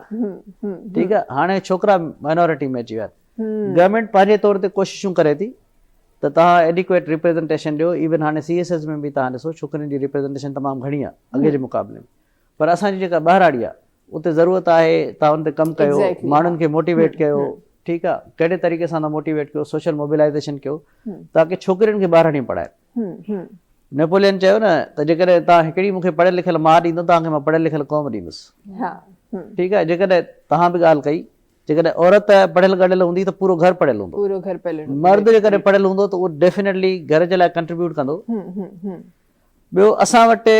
ठीकु आहे. हाणे छोकिरा माइनॉरिटी में अची विया आहिनि. गवर्नमेंट पंहिंजे तौर ते कोशिशूं करे थी त तव्हां एडिक्वेट रिप्रेज़ेंटेशन ॾियो. इवन हाणे CSS में बि तव्हां ॾिसो छोकिरियुनि जी रिप्रेज़ेंटेशन तमामु घणी आहे अॻे जे मुक़ाबले में. पर असांजी जेका ॿाहिराड़ी आहे उते ज़रूरत आहे तव्हां उन ते कमु कयो, Exactly, माण्हुनि खे मोटिवेट कयो. ठीकु आहे. कहिड़े तरीक़े सां मोटिवेट कयो, सोशल मोबिलाइज़ेशन कयो ताकी छोकिरियुनि खे ॿाहिराणी पढ़ाइनि. नेपोलियन चयो न त जेकॾहिं तव्हां हिकिड़ी मूंखे पढ़ियल लिखियल माउ ॾींदो तव्हांखे मां पढ़ियल लिखियल क़ौम ॾींदुसि. हा ठीकु आहे. जेकॾहिं तव्हां बि ॻाल्हि कई, जेकॾहिं औरत पढ़ियल गढ़ियल हूंदी त पूरो घर पढ़ियल हूंदो. पूरो घर पहले मर्द जेकॾहिं पढ़ियल हूंदो त उहो डेफिनेटली घर जे लाइ कंट्रीब्यूट कंदो. ॿियो असां वटि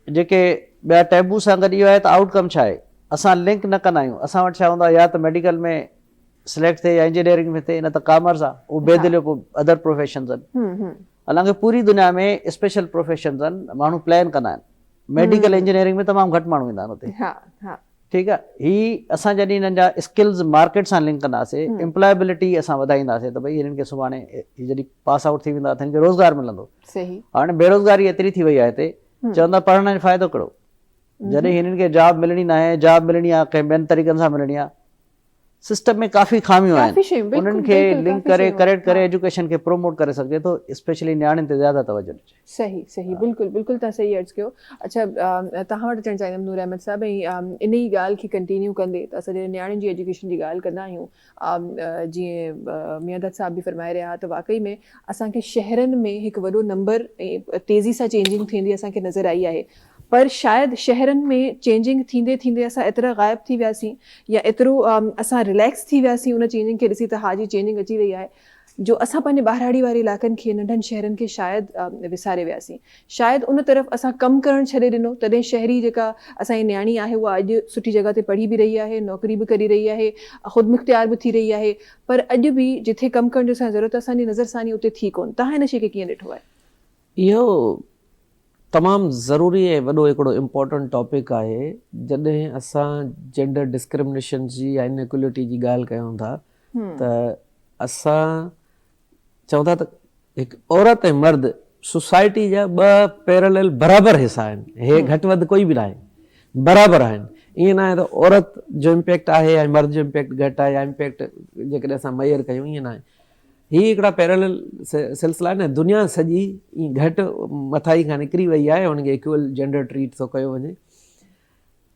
जेके ॿिया टैबू सां गॾु इहो आहे त आउटकम छा आहे, असां लिंक न कंदा आहियूं. असां वटि छा हूंदो आहे, या त मेडिकल में सिलेक्ट थिए या इंजीनियरिंग में थिए, न त कॉमर्स आहे, उहो बेदिलियो पोइ अदर प्रोफेशन्स आहिनि. हालांकि पूरी दुनिया में स्पेशल प्रोफेशन्स आहिनि, माण्हू प्लान कंदा आहिनि. मेडिकल इंजीनियरिंग में तमामु घटि माण्हू ईंदा आहिनि हुते. हा हा ठीकु आहे. ही असां जॾहिं हिननि जा स्किल्स मार्केट सां लिंक कंदासीं, एम्प्लॉयबिलिटी असां वधाईंदासीं त भई हिननि खे सुभाणे जॾहिं पास आउट थी वेंदा त हिननि खे रोज़गार मिलंदो. सही हाणे बेरोज़गारी एतिरी थी वई आहे हिते, चवंदा पढ़ण जो फ़ाइदो कहिड़ो. जॾहिं हिननि खे जॉब मिलणी न आहे, जॉब मिलणी आहे कंहिं ॿियनि तरीक़नि सां मिलणी आहे. सिस्टम में काफ़ी खामियूं काफ़ी आहिनि. शयूं, बिल्कुलु, उन्हनि खे बिल्कुलु, लिंक काफ़ी करे शयूं करेक्ट करे एजुकेशन खे प्रमोट करे सघिजे थो. स्पेशली नियाणियुनि ते ज़्यादा तवजो ॾिजे. सही सही बिल्कुलु बिल्कुलु तव्हां सही अर्ज़ु कयो. अच्छा तव्हां वटि अचणु चाहींदमि नूर अहमद साहिबु. ऐं इन ई ॻाल्हि खे कंटिन्यू कंदे त असां जॾहिं नियाणियुनि जी एजुकेशन जी ॻाल्हि कंदा आहियूं, जीअं मियां दत्त साहिबु बि फरमाए रहिया हुआ, त वाक़ई में असांखे शहरनि में हिकु वॾो नंबर ऐं तेज़ी सां चेंजिंग थींदी असांखे नज़र आई आहे. पर शायदि शहरनि में चेंजिंग थींदे थींदे असां एतिरा ग़ाइबु थी वियासीं या एतिरो असां रिलैक्स थी वियासीं उन चेंजिंग खे ॾिसी त हा जी चेंजिंग अची रही आहे, जो असां पंहिंजे ॿाहिराड़ी वारे इलाइक़नि खे, नंढनि शहरनि खे शायदि विसारे वियासीं. शायदि उन तरफ़ असां कमु करणु छॾे ॾिनो. तॾहिं शहरी जेका असांजी नियाणी आहे उहा अॼु सुठी जॻह ते पढ़ी बि रही आहे, नौकिरी बि करे रही आहे, ख़ुदि मुख़्तियार बि थी रही आहे. पर अॼु बि जिथे कमु करण जो असांजी ज़रूरत असांजी नज़र सां उते थी कोन. तव्हां हिन शइ खे कीअं ॾिठो आहे? इहो तमामु ज़रूरी ऐं वॾो हिकिड़ो इम्पोर्टेंट टॉपिक आहे. जॾहिं असां जेंडर डिस्क्रिमिनेशन जी या इनइक्वलिटी जी ॻाल्हि कयूं था त असां चवंदा त हिकु औरत ऐं मर्द सोसाइटी जा ॿ पैरेलल बराबरि हिसा आहिनि. हे घटि वधि कोई बि न आहे, बराबरि आहिनि. ईअं न आहे त औरत जो इम्पैक्ट आहे या मर्द जो इम्पैक्ट घटि आहे या इम्पैक्ट जेकॾहिं असां मयर कयूं, ईअं न आहे. ही हिकिड़ा पैरेलल सिलसिला आहिनि. दुनिया सॼी ईअं घटि मथाई खां निकिरी वई आहे, हुनखे इक्वल जेंडर ट्रीट थो कयो वञे.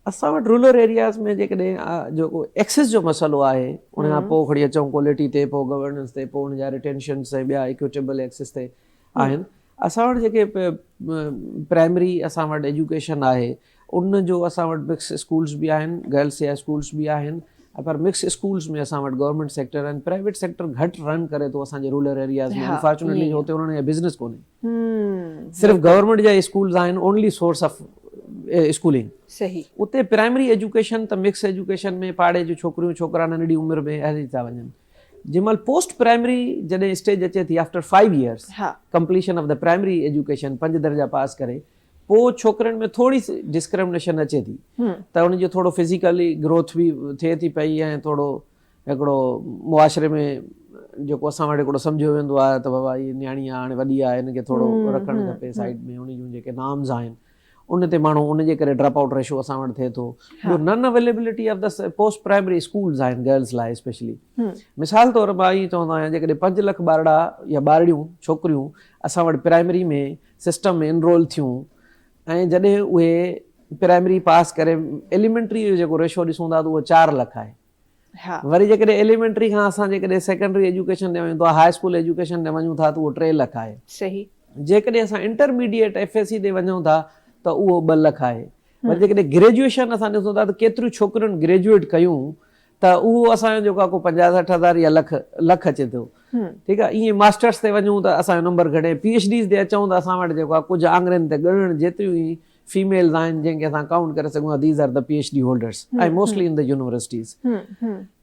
असां वटि रूरल एरियाज़ में जेकॾहिं जेको एक्सेस जो मसइलो आहे, उन खां पोइ खणी अचूं क्वालिटी ते, पोइ गवर्नेंस ते, पोइ हुनजा रिटेंशन्स ऐं ॿिया इक्विटेबल एक्सेस ते आहिनि. असां वटि जेके प्राइमरी असां वटि एजुकेशन आहे, उन जो असां वटि मिक्स स्कूल्स बि आहिनि, गर्ल्स या स्कूल्स बि आहिनि. पर मिक्स स्कूल्स में असां वटि गवर्नमेंट सेक्टर आहिनि, प्राइवेट सेक्टर घटि रन करे थो असांजे रूरल एरियाज़ में. अनफॉर्चुनेटली हुते उन्हनि जो बिज़नेस कोन्हे, सिर्फ़ु गवर्नमेंट जा स्कूल्स आहिनि, ओनली सोर्स ऑफ स्कूलिंग. सही. उते प्राइमरी एजुकेशन त मिक्स एजुकेशन में पाड़े जूं छोकिरियूं छोकिरा नंढड़ी उमिरि में हली था वञनि. जंहिंमहिल पोस्ट प्राइमरी जॾहिं स्टेज अचे थी, after 5 years completion of the primary education, 5 दर्जा पास करे, पोइ छोकिरनि में थोरी सी डिस्क्रिमिनेशन अचे थी त उनजो थोरो फिज़िकली ग्रोथ बि थिए थी पई ऐं थोरो हिकिड़ो मुआशरे में जेको असां वटि हिकिड़ो सम्झियो वेंदो आहे त बाबा हीअ नियाणी आहे, हाणे वॾी आहे, हिनखे थोरो रखणु खपे साइड में. उन जूं जेके नॉर्म्स आहिनि उन ते माण्हू उनजे करे ड्रॉप आउट रेशो असां वटि थिए थो. ॿियो नन availability of the post primary schools आहिनि गर्ल्स लाइ स्पेशली. मिसाल तौर मां ईअं चवंदो आहियां, जेकॾहिं 5 लाख ॿारड़ा या ॿारड़ियूं छोकिरियूं असां वटि प्राइमरी में सिस्टम में इनरोल थियूं ऐं जॾहिं उहे प्राइमरी पास करे एलिमेंट्री जो जेको रेशो ॾिसूं था त उहो 4 लाख आहे. वरी जेकॾहिं एलिमेंट्री खां असां जेकॾहिं सेकेंडरी एजुकेशन ॾे वञूं था, हाई स्कूल एजुकेशन ॾे वञूं था त उहो 3 लाख आहे. सही. जेकॾहिं असां इंटरमीडिएट FSC ॾे वञूं था त उहो 2 लाख आहे. वरी जेकॾहिं ग्रेजुएशन असां ॾिसूं था त केतिरियूं छोकिरियुनि ग्रेजुएट कयूं त उहो असांजो जेको आहे को 50-60 हज़ार या लख अचे थो. ठीकु आहे. ईअं मास्टर्स ते वञूं त असांजो नंबर घटे. PhDs ते अचूं त असां वटि जेको आहे कुझु आङुरियुनि ते ॻणण जेतिरियूं ई फीमेल्स आहिनि जंहिंखे असां काउंट करे सघूं था. These are the PhD holders ऐं मोस्टली इन द यूनिवर्सिटीज़.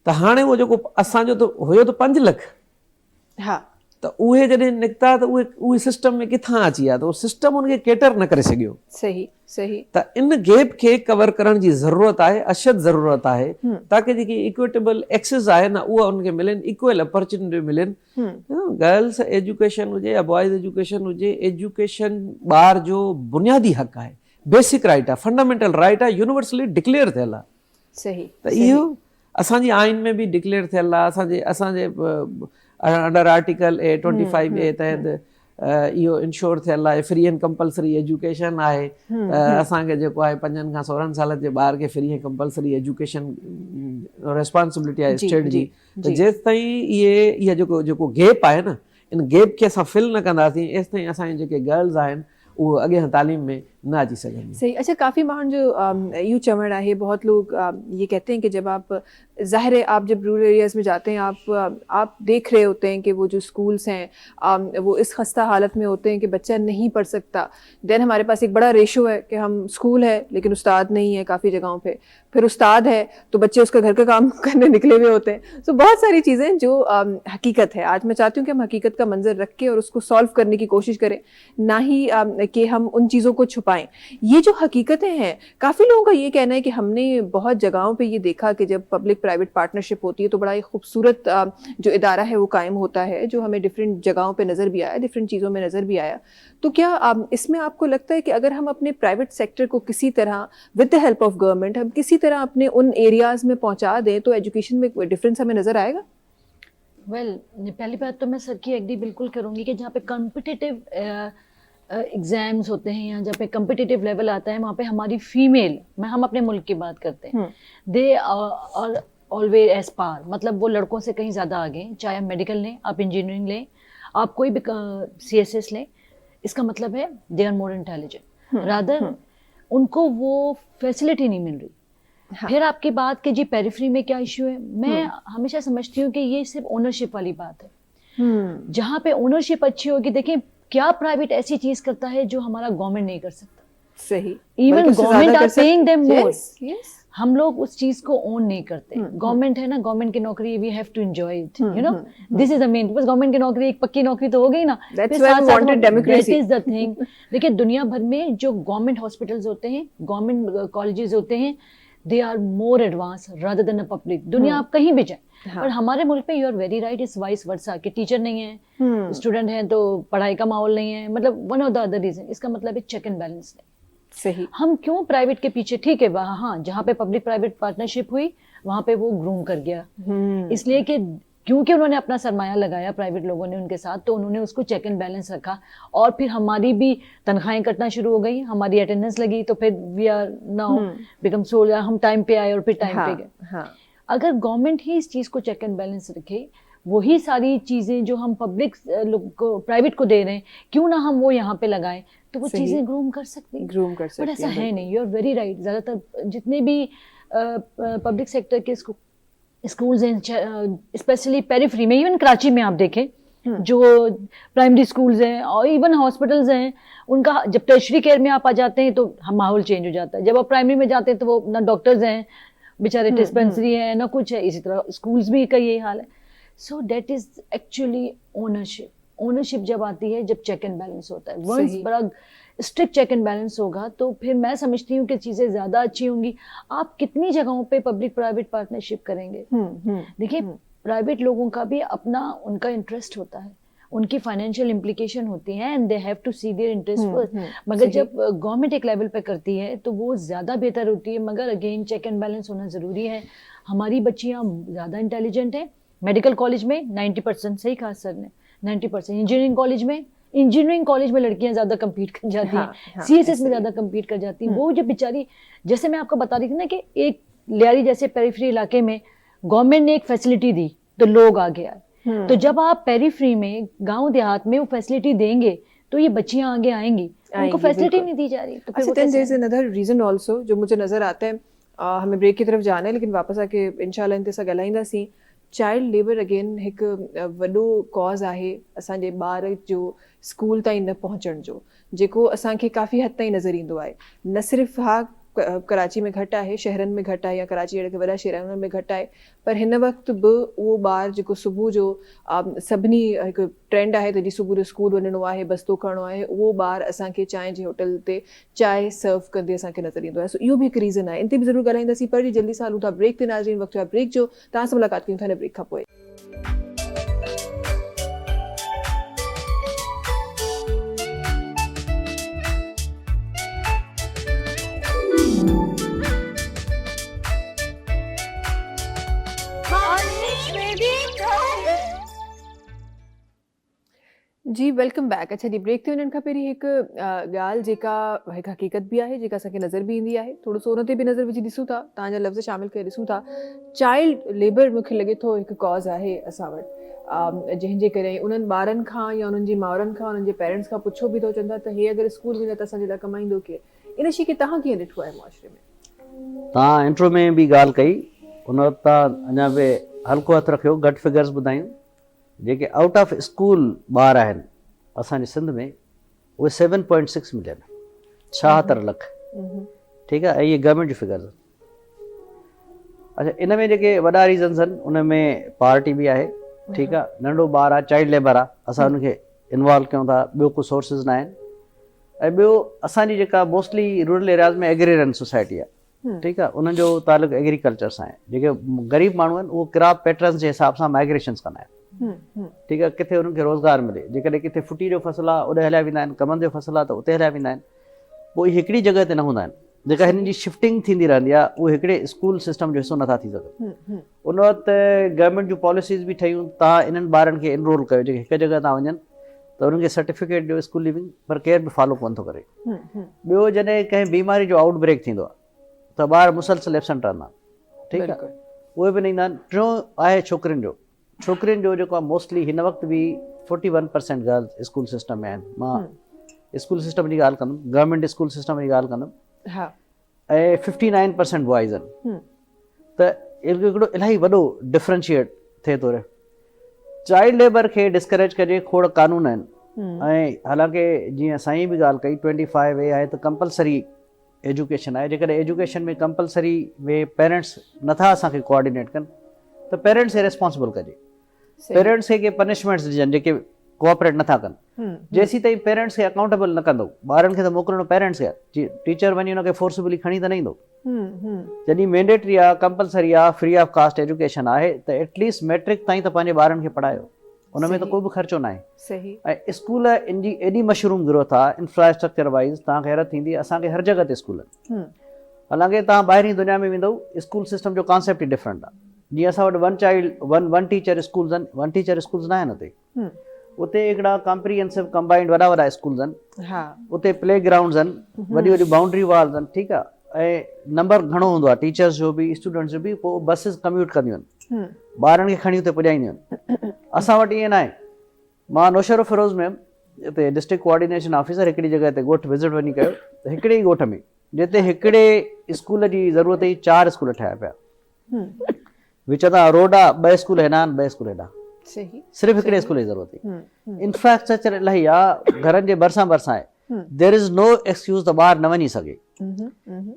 त हाणे उहो जेको असांजो त हुयो त 5 लाख, त उहे जॾहिं निकिता त उहे सिस्टम में किथां अची विया, त उहो सिस्टम उनखे केटर न करे सघियो। सही सही। त इन गैप खे कवर करण जी ज़रूरत आहे, अशद ज़रूरत आहे, ताकि जेकी इक्विटेबल एक्सेस आहे न उहा उनखे मिलनि, इक्वल अपॉर्चुनिटी मिलनि। गर्ल्स एजुकेशन हुजे या बॉयज़ एजुकेशन हुजे, एजुकेशन ॿार जो बुनियादी हक़ आहे, बेसिक राइट आहे, फंडामेंटल राइट आहे, यूनिवर्सली डिक्लेयर थियल आहे। सही। त इहो असांजी आइन में बि डिक्लेयर थियल आहे। असांजे अंडर आर्टिकल 25A तहत इहो इंश्योर थियल आहे, फ्री एंड कंपल्सरी एजुकेशन आहे। असांखे जेको आहे 5 खां 16 साल जे ॿार खे फ्री ऐं कंपल्सरी एजुकेशन रेस्पॉन्सिबिलिटी आहे स्टेट जी। त जेसि ताईं इहा जेको गैप आहे न, इन गैप खे असां फिल न कंदासीं, एसि ताईं असांजी जेके गर्ल्स आहिनि वो अॻियां तालीम में न अची सघंदी। सही। अच्छा, काफ़ी माण्हुनि जो यूँ चवण आहे, बहुत लोग ये कहते हैं कि जब आप, ज़ाहिर है आप जब रूरल एरियाज़ में जाते हैं, आप देख रहे होते हैं कि वो जो स्कूल्स हैं वो इस खस्ता हालत में होते हैं कि बच्चा नहीं पढ़ सकता। देन हमारे पास एक बड़ा रेशो है कि हम स्कूल है लेकिन उस्ताद नहीं है काफ़ी जगहों पे, फिर उस्ताद है तो बच्चे उसका घर का काम करने निकले हुए होते हैं। तो बहुत सारी चीज़ें जो हकीकत है, आज मैं चाहती हूँ कि हम हकीकत का मंजर रख के और उसको सॉल्व करने की कोशिश करें, ना ही कि हम उन चीज़ों को छुपाएं। ये जो हकीकतें हैं, काफ़ी लोगों का ये कहना है कि हमने बहुत जगहों पे ये देखा कि जब पब्लिक प्राइवेट पार्टनरशिप होती है तो बड़ा ही खूबसूरत जो इदारा है वो कायम होता है, जो हमें डिफरेंट जगहों पे नज़र भी आया, डिफरेंट चीज़ों में नज़र भी आया। तो क्या इसमें आपको लगता है कि अगर हम अपने प्राइवेट सेक्टर को किसी तरह with the help of government हम किसी तरह अपने उन एरियाज़ में पहुँचा दें तो एजुकेशन में डिफरेंस हमें नज़र आएगा? वेल, पहली बात तो मैं सर की एग्री बिल्कुल करूँगी कि जहाँ पे कॉम्पिटिटिव एग्जाम्स होते हैं या जहाँ पे कम्पिटिटिव लेवल आता है, वहाँ पे हमारी फीमेल, हम अपने मुल्क की बात करते हैं, दे आर ऑलवेज एज पार, मतलब वो लड़कों से कहीं ज़्यादा आगे हैं। चाहे आप मेडिकल लें, आप इंजीनियरिंग लें, आप कोई भी CSS लें, इसका मतलब है दे आर मोर इंटेलिजेंट, रादर उनको वो फैसिलिटी नहीं मिल रही। हाँ। फिर आपकी बात कि जी पेरिफेरी में क्या इश्यू है, मैं हमेशा समझती हूँ कि ये सिर्फ ओनरशिप वाली बात है। जहाँ पे ओनरशिप अच्छी होगी, देखें क्या प्राइवेट ऐसी चीज करता है जो हमारा गवर्नमेंट नहीं कर सकता। सही। Even government are paying them more, हम लोग उस चीज को ओन नहीं करते। गवर्नमेंट है ना, गवर्नमेंट की नौकरी, we have to enjoy it, you know, this is the main, बस गवर्नमेंट की नौकरी एक पक्की नौकरी तो हो गई ना, दैट इज द थिंग। देखिए दुनिया भर में जो गवर्नमेंट हॉस्पिटल्स होते हैं, गवर्नमेंट कॉलेजेस होते हैं, they are more advance rather than a public. दुनिया आप कहीं भी जाए, पर हमारे मुल्क पे you are very right, is vice versa कि टीचर नहीं है, स्टूडेंट है तो पढ़ाई का माहौल नहीं है, मतलब one of the other reason. इसका मतलब है चेक एंड बैलेंस नहीं। सही। हम क्यों प्राइवेट के पीछे, ठीक है वहाँ, हाँ जहाँ पे पब्लिक प्राइवेट पार्टनरशिप हुई वहाँ पे वो ग्रूम कर गया, इसलिए कि क्योंकि उन्होंने अपना सरमाया लगाया प्राइवेट लोगों ने उनके साथ, तो उन्होंने उसको चेक एंड बैलेंस रखा, और फिर हमारी भी तनख्वाहें कटना शुरू हो गई, हमारी अटेंडेंस लगी, तो फिर we are now become soldier, हम टाइम पे आए और फिर टाइम पे गए। अगर गवर्नमेंट ही इस चीज़ को चेक एंड बैलेंस रखे, वही सारी चीज़ें जो हम पब्लिक लोग को, प्राइवेट को दे रहे हैं, क्यों ना हम वो यहाँ पे लगाएं, तो वो चीज़ें ग्रूम कर सकते हैं। बट ऐसा है नहीं, यू आर वेरी राइट। ज़्यादातर जितने भी पब्लिक सेक्टर के स्कूल्स हैं, स्पेशली पेरिफेरी में, इवन कराची में आप देखें, जो प्राइमरी स्कूल्स हैं और इवन हॉस्पिटल्स हैं, उनका जब टर्शरी केयर में आप आ जाते हैं तो हम माहौल चेंज हो जाता है। जब आप प्राइमरी में जाते हैं तो वो ना डॉक्टर्स हैं बेचारे, डिस्पेंसरी है ना कुछ है, इसी तरह स्कूल्स भी का यही हाल है। So that is actually ownership. Ownership जब आती है जब चेक एंड बैलेंस होता है, वंस बड़ा स्ट्रिक्ट चेक एंड बैलेंस होगा तो फिर मैं समझती हूँ कि चीज़ें ज़्यादा अच्छी होंगी। आप कितनी जगहों पे पब्लिक प्राइवेट पार्टनरशिप करेंगे, देखिए प्राइवेट लोगों का भी अपना उनका इंटरेस्ट होता है, उनकी फाइनेंशियल इम्प्लीकेशन होती है, and they have to see their interest first. मगर जब गवर्नमेंट एक लेवल पे करती है तो वो ज़्यादा बेहतर होती है, मगर अगेन चेक एंड बैलेंस होना ज़रूरी है। हमारी बच्चियाँ ज़्यादा इंटेलिजेंट हैं, मेडिकल कॉलेज में 90%, सही कहा सर ने, 90%। इंजीनियरिंग कॉलेज में लड़कियां ज़्यादा कम्पीट कर जाती हैं, CSS में ज़्यादा कम्पीट कर जाती हैं। वो जो बेचारी, जैसे मैं आपको बता रही थी ना कि एक लियारी जैसे पेरिफेरी इलाके में गवर्नमेंट ने एक फैसिलिटी दी तो लोग आगे आए, तो जब आप पेरिफेरी में गांव देहात में वो फैसिलिटी देंगे तो ये बच्चियां आगे आएंगी, उनको फैसिलिटी नहीं दी जा रही। तो अच्छा, there is another reason also जो मुझे नज़र आता है, हमें ब्रेक की तरफ जाना है लेकिन वापस आके इंशाल्लाह इनते सां ॻाल्हाईंदासीं। चाइल्ड लेबर अगेन हिकु वॾो कॉज़ आहे असांजे ॿार जो स्कूल ताईं न पहुचण जो, जेको असांखे काफ़ी हद ताईं नज़र ईंदो आहे। न सिर्फ़ु हा कराची में घटि आहे, शहरनि में घटि आहे, या कराची अहिड़ा वॾा शहर आहिनि उन्हनि में घटि आहे, पर हिन वक़्तु बि उहो ॿारु जेको सुबुह जो सभिनी हिकु ट्रेंड आहे त जी सुबुह जो स्कूल वञिणो आहे, बस्तो खणणो आहे, उहो ॿारु असांखे चांहि जे होटल ते चांहि सर्व कंदे असांखे नज़र ईंदो आहे. सो इहो बि हिकु रीज़न आहे. इन ते बि ज़रूरु ॻाल्हाईंदासीं, पर जी जल्दी सां हलूं था ब्रेक ते. नाज़रीन, वक़्तु आहे ब्रेक जो. तव्हां सां मुलाक़ात कयूं था हिन ब्रेक खां पोइ. जी वेलकम बैक. अच्छा जी, ब्रेक ते वञण खां पहिरीं हिकु ॻाल्हि जेका हिकु हक़ीक़त बि आहे, जेका असांखे नज़र बि ईंदी आहे, थोरो सो उन ते बि नज़र विझी ॾिसूं था, तव्हांजा लफ़्ज़ शामिल करे ॾिसूं था. चाइल्ड लेबर मूंखे लॻे थो हिकु कॉज़ आहे असां वटि, जंहिंजे करे उन्हनि ॿारनि खां या उन्हनि जी माउरनि खां, उन्हनि जे पेरेंट्स खां पुछो बि थो, चवंदा त हे अगरि स्कूल वेंदा त असांजे लाइ कमाईंदो केरु. इन शइ खे तव्हां कीअं ॾिठो आहे मुआशरे में? तव्हां इंट्रो में बि ॻाल्हि कई, उन वक़्तु तव्हां अञा बि हल्को हथु रखियो, घटि फिगर्स ॿुधायूं. जेके आउट ऑफ स्कूल ॿार आहिनि असांजे सिंध में, उहे 7.6 मिलियन, 76 लख. ठीकु आहे, ऐं इहे गवर्नमेंट जी फिगर्स. अच्छा, इन में जेके वॾा रीज़न्स आहिनि उन में पावर्टी बि आहे. ठीकु आहे, नंढो ॿारु आहे, चाइल्ड लेबर आहे, असां उनखे इन्वॉल्व कयूं था, ॿियो को सोर्सिस न आहिनि. ऐं ॿियो असांजी जेका मोस्टली रूरल एरियाज़ में एग्रीरियन सोसाइटी आहे. ठीकु आहे, उन्हनि जो तालुक़ु एग्रीकल्चर सां आहे. जेके ग़रीब माण्हू आहिनि उहो क्रॉप पैटर्न्स जे हिसाब सां माइग्रेशन्स कंदा आहिनि. ठीकु आहे, किथे उन्हनि खे रोज़गार मिले. जेकॾहिं किथे फुटी जो फ़सुलु आहे उॾे हलिया वेंदा आहिनि, कमंद जो फ़सुलु आहे त उते हलिया वेंदा आहिनि. पोइ हिकिड़ी जॻह ते न हूंदा आहिनि. जेका हिननि जी शिफ्टिंग थींदी रहंदी आहे, उहे हिकिड़े स्कूल सिस्टम जो हिसो नथा थी सघनि. उन वक़्तु गवर्नमेंट जूं पॉलिसीज़ बि ठहियूं, तव्हां इन्हनि ॿारनि खे इनरोल कयो जेके हिकु जॻह तां वञनि, त उन्हनि खे सर्टिफिकेट ॾियो स्कूल लिविंग, पर केर बि फॉलो कोन थो करे. ॿियो, जॾहिं कंहिं बीमारी जो आउटब्रेक थींदो आहे त ॿार मुसलसल एब्सेंट रहंदा. ठीकु आहे, उहे बि न ईंदा आहिनि. टियों आहे छोकिरियुनि जो जेको आहे मोस्टली हिन वक़्तु बि 41% गर्ल्स स्कूल सिस्टम में आहिनि. मां स्कूल सिस्टम जी ॻाल्हि कंदुमि, गवर्नमेंट स्कूल सिस्टम जी ॻाल्हि कंदुमि. ऐं 59% बॉइज़ आहिनि. त हिकिड़ो इलाही वॾो डिफरेंशिएट थिए थो रहे. चाइल्ड लेबर खे डिस्करेज कजे, खोड़ कानून आहिनि. ऐं हालांकि जीअं साईं बि ॻाल्हि कई, 25A आहे त कंपलसरी एजुकेशन आहे. जेकॾहिं एजुकेशन में कंपलसरी में पेरेंट्स नथा असांखे कोऑर्डिनेट कनि त पेरेंट्स खे रिस्पॉन्सिबल कजे. पेरेंट्स खे पनिशमेंट्स ॾिजनि जेके कोऑपरेट नथा कनि. जेसीं ताईं पेरेंट्स खे अकाउंटेबल न कंदो, ॿारनि खे त मोकिलणो पेरेंट्स खे आहे. टीचर वञी हुनखे फोर्सफुली खणी त न ईंदो. जॾहिं मैंडेटरी आहे, कंपलसरी आहे, फ्री ऑफ कास्ट एजुकेशन आहे, त एटलीस्ट मैट्रिक ताईं त पंहिंजे ॿारनि खे पढ़ायो. उन में त कोई बि ख़र्चो न आहे. ऐं स्कूल इन जी एॾी मशरूम ग्रोथ आहे इंफ्रास्ट्रक्चर वाइज़, तव्हांखे हैरत थींदी. असांखे हर जॻह ते स्कूल आहिनि. हालांकि तव्हां ॿाहिरीं दुनिया में वेंदव, स्कूल सिस्टम जो कॉन्सेप्ट ई डिफरेंट आहे. जीअं असां वटि वन टीचर स्कूल्स आहिनि, वन टीचर स्कूल्स न आहिनि उते. उते हिकिड़ा कॉम्प्रिहेंसिव कंबाइंड वॾा स्कूल्स आहिनि. उते प्ले ग्राउंड्स आहिनि, वॾी बाउंड्री वॉल्स आहिनि. ठीकु आहे, ऐं नंबर घणो हूंदो आहे टीचर्स जो बि, स्टूडेंट्स जो बि. पोइ बसिस कम्यूट कंदियूं आहिनि, ॿारनि खे खणी उते पुॼाईंदियूं आहिनि. असां वटि ईअं न आहे. मां नौशरो फिरोज़ में हिते डिस्ट्रिक्ट कोऑर्डिनेशन ऑफिसर हिकिड़ी जॻह ते ॻोठ विज़िट वञी कयो, त हिकिड़े ई ॻोठ में जिते हिकिड़े स्कूल जी ज़रूरत हुई 4 स्कूल ठाहिया पिया. विच तां रोड आहे, 2 स्कूल हेॾां आहिनि, 2 स्कूल हेॾां. सिर्फ़ु हिकिड़े स्कूल जी ज़रूरत हुई. इंफ्रास्ट्रक्चर इलाही आहे, घरनि जे भरिसां आहे. देयर इज़ नो एक्सक्यूज़ त ॿारु न वञी सघे.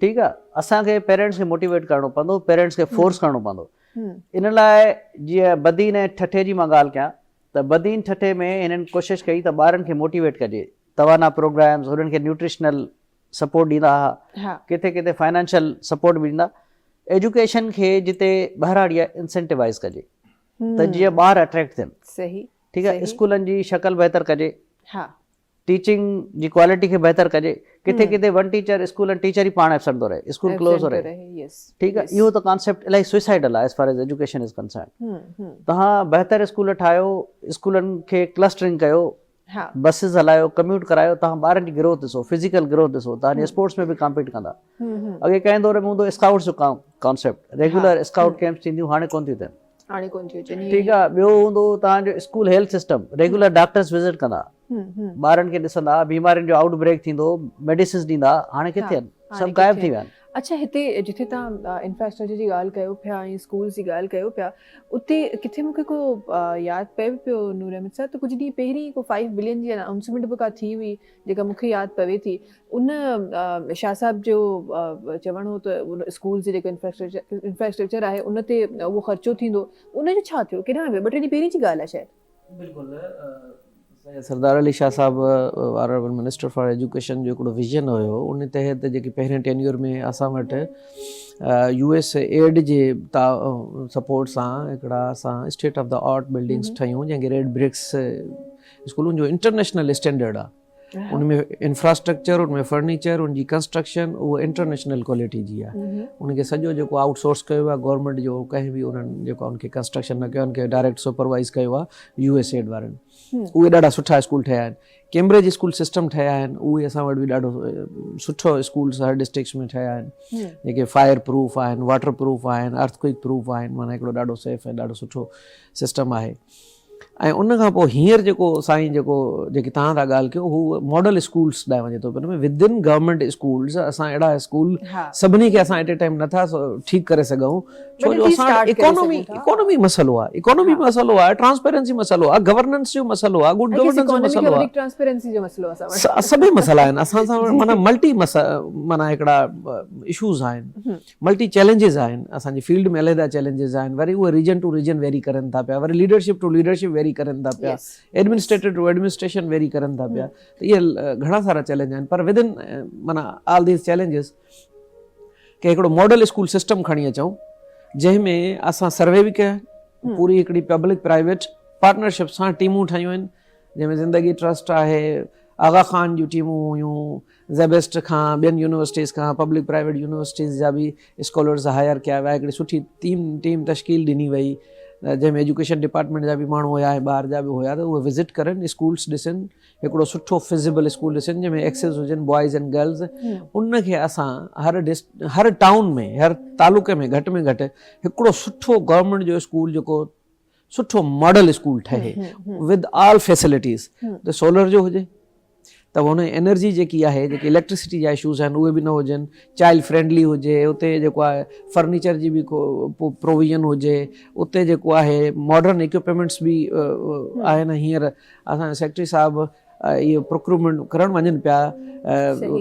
ठीकु आहे, असांखे पेरेंट्स खे मोटिवेट करिणो पवंदो, पेरेंट्स खे फोर्स करिणो पवंदो. इन लाइ जीअं बदीन ऐं ठठे जी मां ॻाल्हि कयां त बदीन ठठे में हिननि कोशिशि कई त ॿारनि खे मोटिवेट कजे. तवाना प्रोग्राम्स, हुननि खे न्यूट्रिशनल सपोर्ट ॾींदा हुआ, किथे किथे फाइनेंशियल सपोर्ट बि ॾींदा. एजुकेशन खे जिते बहिराड़ी आहे इंसेंटिवाइज़ कजे त जीअं ॿार अट्रैक्ट थियनि. ठीकु आहे, स्कूलनि जी शक्ल बहितर कजे, टीचिंग जी क्वालिटी खे बहितर कजे. किथे किथे वन टीचर स्कूल टीचर ई पाण एब्सेंट थो रहे, स्कूल क्लोज़ थो रहे. ठीकु आहे, इहो त कॉन्सेप्ट इलाही सुसाइडल आहे as far as education is concern. तव्हां बहितर स्कूल ठाहियो, स्कूलनि खे क्लस्टरिंग कयो, बसिस हलायो, कम्यूट करायो. तव्हां ॿारनि जी ग्रोथ ॾिसो, फिज़िकल ग्रोथ ॾिसो, तव्हांजे स्पोर्ट्स में बि कॉम्पीट कंदा. अॻे कंहिं दौर में हूंदो स्काउट्स जो कॉन्सेप्ट, रेगुलर स्काउट कैंप्स थींदियूं, हाणे कोन थियूं थियनि. ठीकु आहे, ॿियो हूंदो तव्हांजो school health system, regular doctors visit कंदा, ॿारनि खे ॾिसंदा, बीमारियुनि जो आउटब्रेक थींदो, मेडिसिन्स ॾींदा. हाणे किथे आहिनि, सभु गायब थी विया आहिनि. अच्छा, हिते जिथे तव्हां इंफ्रास्ट्रक्चर जी ॻाल्हि कयो पिया ऐं स्कूल्स जी ॻाल्हि कयो पिया, उते किथे मूंखे को यादि पए पियो नूर अहमद साहब, त कुझु ॾींहं पहिरीं को 5 बिलियन जी अनाउंसमेंट बि का थी हुई जेका मूंखे यादि पवे थी। उन शाह साहब जो चवणु हो त उन स्कूल्स जी जेको इंफ्रास्ट्रक्चर आहे उन ते उहो ख़र्चो थींदो, उनजो छा थियो, केॾां वियो? 2-3 ॾींहं पहिरीं जी ॻाल्हि आहे शायदि। बिल्कुलु सरदार अली शाह साहब ऑनरेबल मिनिस्टर फॉर एजुकेशन जो हिकिड़ो विजन हुयो, उन तहत जेकी पहिरें टेन्यूर में असां वटि US एड जे सपोर्ट सां हिकिड़ा असां state of the art buildings ठाहियूं जंहिंखे रेड ब्रिक्स स्कूलनि जो इंटरनेशनल स्टैंडर्ड आहे। उनमें इंफ्रास्ट्रक्चर, उनमें फर्नीचर, उनजी कंस्ट्रक्शन उहो इंटरनेशनल क्वालिटी जी आहे। उनखे सॼो जेको आउटसोर्स कयो आहे गवर्नमेंट जो, कंहिं बि उन्हनि जेको उनखे कंस्ट्रक्शन न कयो, उनखे डायरेक्ट सुपरवाइज़ कयो आहे US एड वारनि। उहे ॾाढा सुठा स्कूल ठहिया आहिनि। कैम्ब्रिज स्कूल सिस्टम ठहिया आहिनि, उहे असां वटि बि ॾाढो सुठो स्कूल्स हर डिस्ट्रिक्ट्स में ठहिया आहिनि जेके फायर प्रूफ आहिनि, वाटर प्रूफ आहिनि, अर्थक्वेक प्रूफ आहिनि। माना हिकिड़ो ॾाढो सेफ ऐं ॾाढो सुठो सिस्टम आहे। ऐं उन खां पोइ हींअर जेको साईं जेकी तव्हां था ॻाल्हि कयो, हू मॉडल स्कूल्स ॾांहुं वञे थो। हुन में विदिन गवर्नमेंट स्कूल्स असां अहिड़ा स्कूल सभिनी खे असां एट ए टाइम नथा ठीकु करे सघूं, छो जो असां इकोनॉमी मसइलो आहे, इकोनॉमी मसइलो आहे, ट्रांसपेरेंसी मसइलो आहे, गवर्नेंस जो मसइलो आहे, गुड गवर्नेंस जो मसइलो आहे, ट्रांसपेरेंसी जो मसइलो आहे, सभई मसइला आहिनि असां सां। माना मल्टी माना हिकिड़ा इशूज़ आहिनि, मल्टी चैलेंजिस आहिनि। असांजी फील्ड में अलॻि चैलेंजिस आहिनि, वरी उहे रीजन टू रीजन वेरी करनि था पिया, वरी लीडरशिप टू लीडरशिप वेरी करनि था पिया, एडमिनिस्ट्रेटिव टू एडमिनिस्ट्रेशन वेरी करनि था पिया। त इहे घणा सारा चैलेंज आहिनि। पर विदिन माना ऑल दीज चैलेंजिस के हिकिड़ो मॉडल स्कूल सिस्टम खणी अचूं जंहिंमें असां सर्वे बि कया, पूरी हिकिड़ी पब्लिक प्राइवेट पार्टनरशिप सां टीमूं ठाहियूं आहिनि, जंहिंमें ज़िंदगी ट्रस्ट आहे, आगा खान जूं टीमूं हुयूं, ज़ेबेस्ट खां, ॿियनि यूनिवर्सिटीज़ खां, पब्लिक प्राइवेट यूनिवर्सिटीज़ जा बि स्कॉलर्स हायर कया विया। हिकिड़ी सुठी टीम तश्कील ॾिनी वई जंहिंमें एजुकेशन डिपार्टमेंट जा बि माण्हू हुया ऐं ॿाहिरि जा बि हुया, त उहे विज़िट करनि, स्कूल्स ॾिसनि, हिकिड़ो सुठो फिज़िबल स्कूल ॾिसनि जंहिंमें एक्सेस हुजनि बॉइज़ एंड गर्ल्स। उनखे असां हर टाउन में, हर तालुके में घटि हिकिड़ो सुठो गवर्नमेंट जो स्कूल जेको सुठो मॉडल स्कूल ठहे विद ऑल फैसिलिटीज़। त सोलर जो हुजे त हुन एनर्जी जेकी आहे, जेकी इलेक्ट्रिसिटी जा इशूज़ आहिनि उहे बि न हुजनि, चाइल्ड फ्रेंडली हुजे, उते जेको आहे फर्नीचर जी बि प्रोविजन हुजे, उते जेको आहे मॉडर्न इक्विपमेंट्स बि आहिनि। हींअर असांजा सेक्रेटरी साहब इहो प्रोक्यूरमेंट करणु वञनि पिया,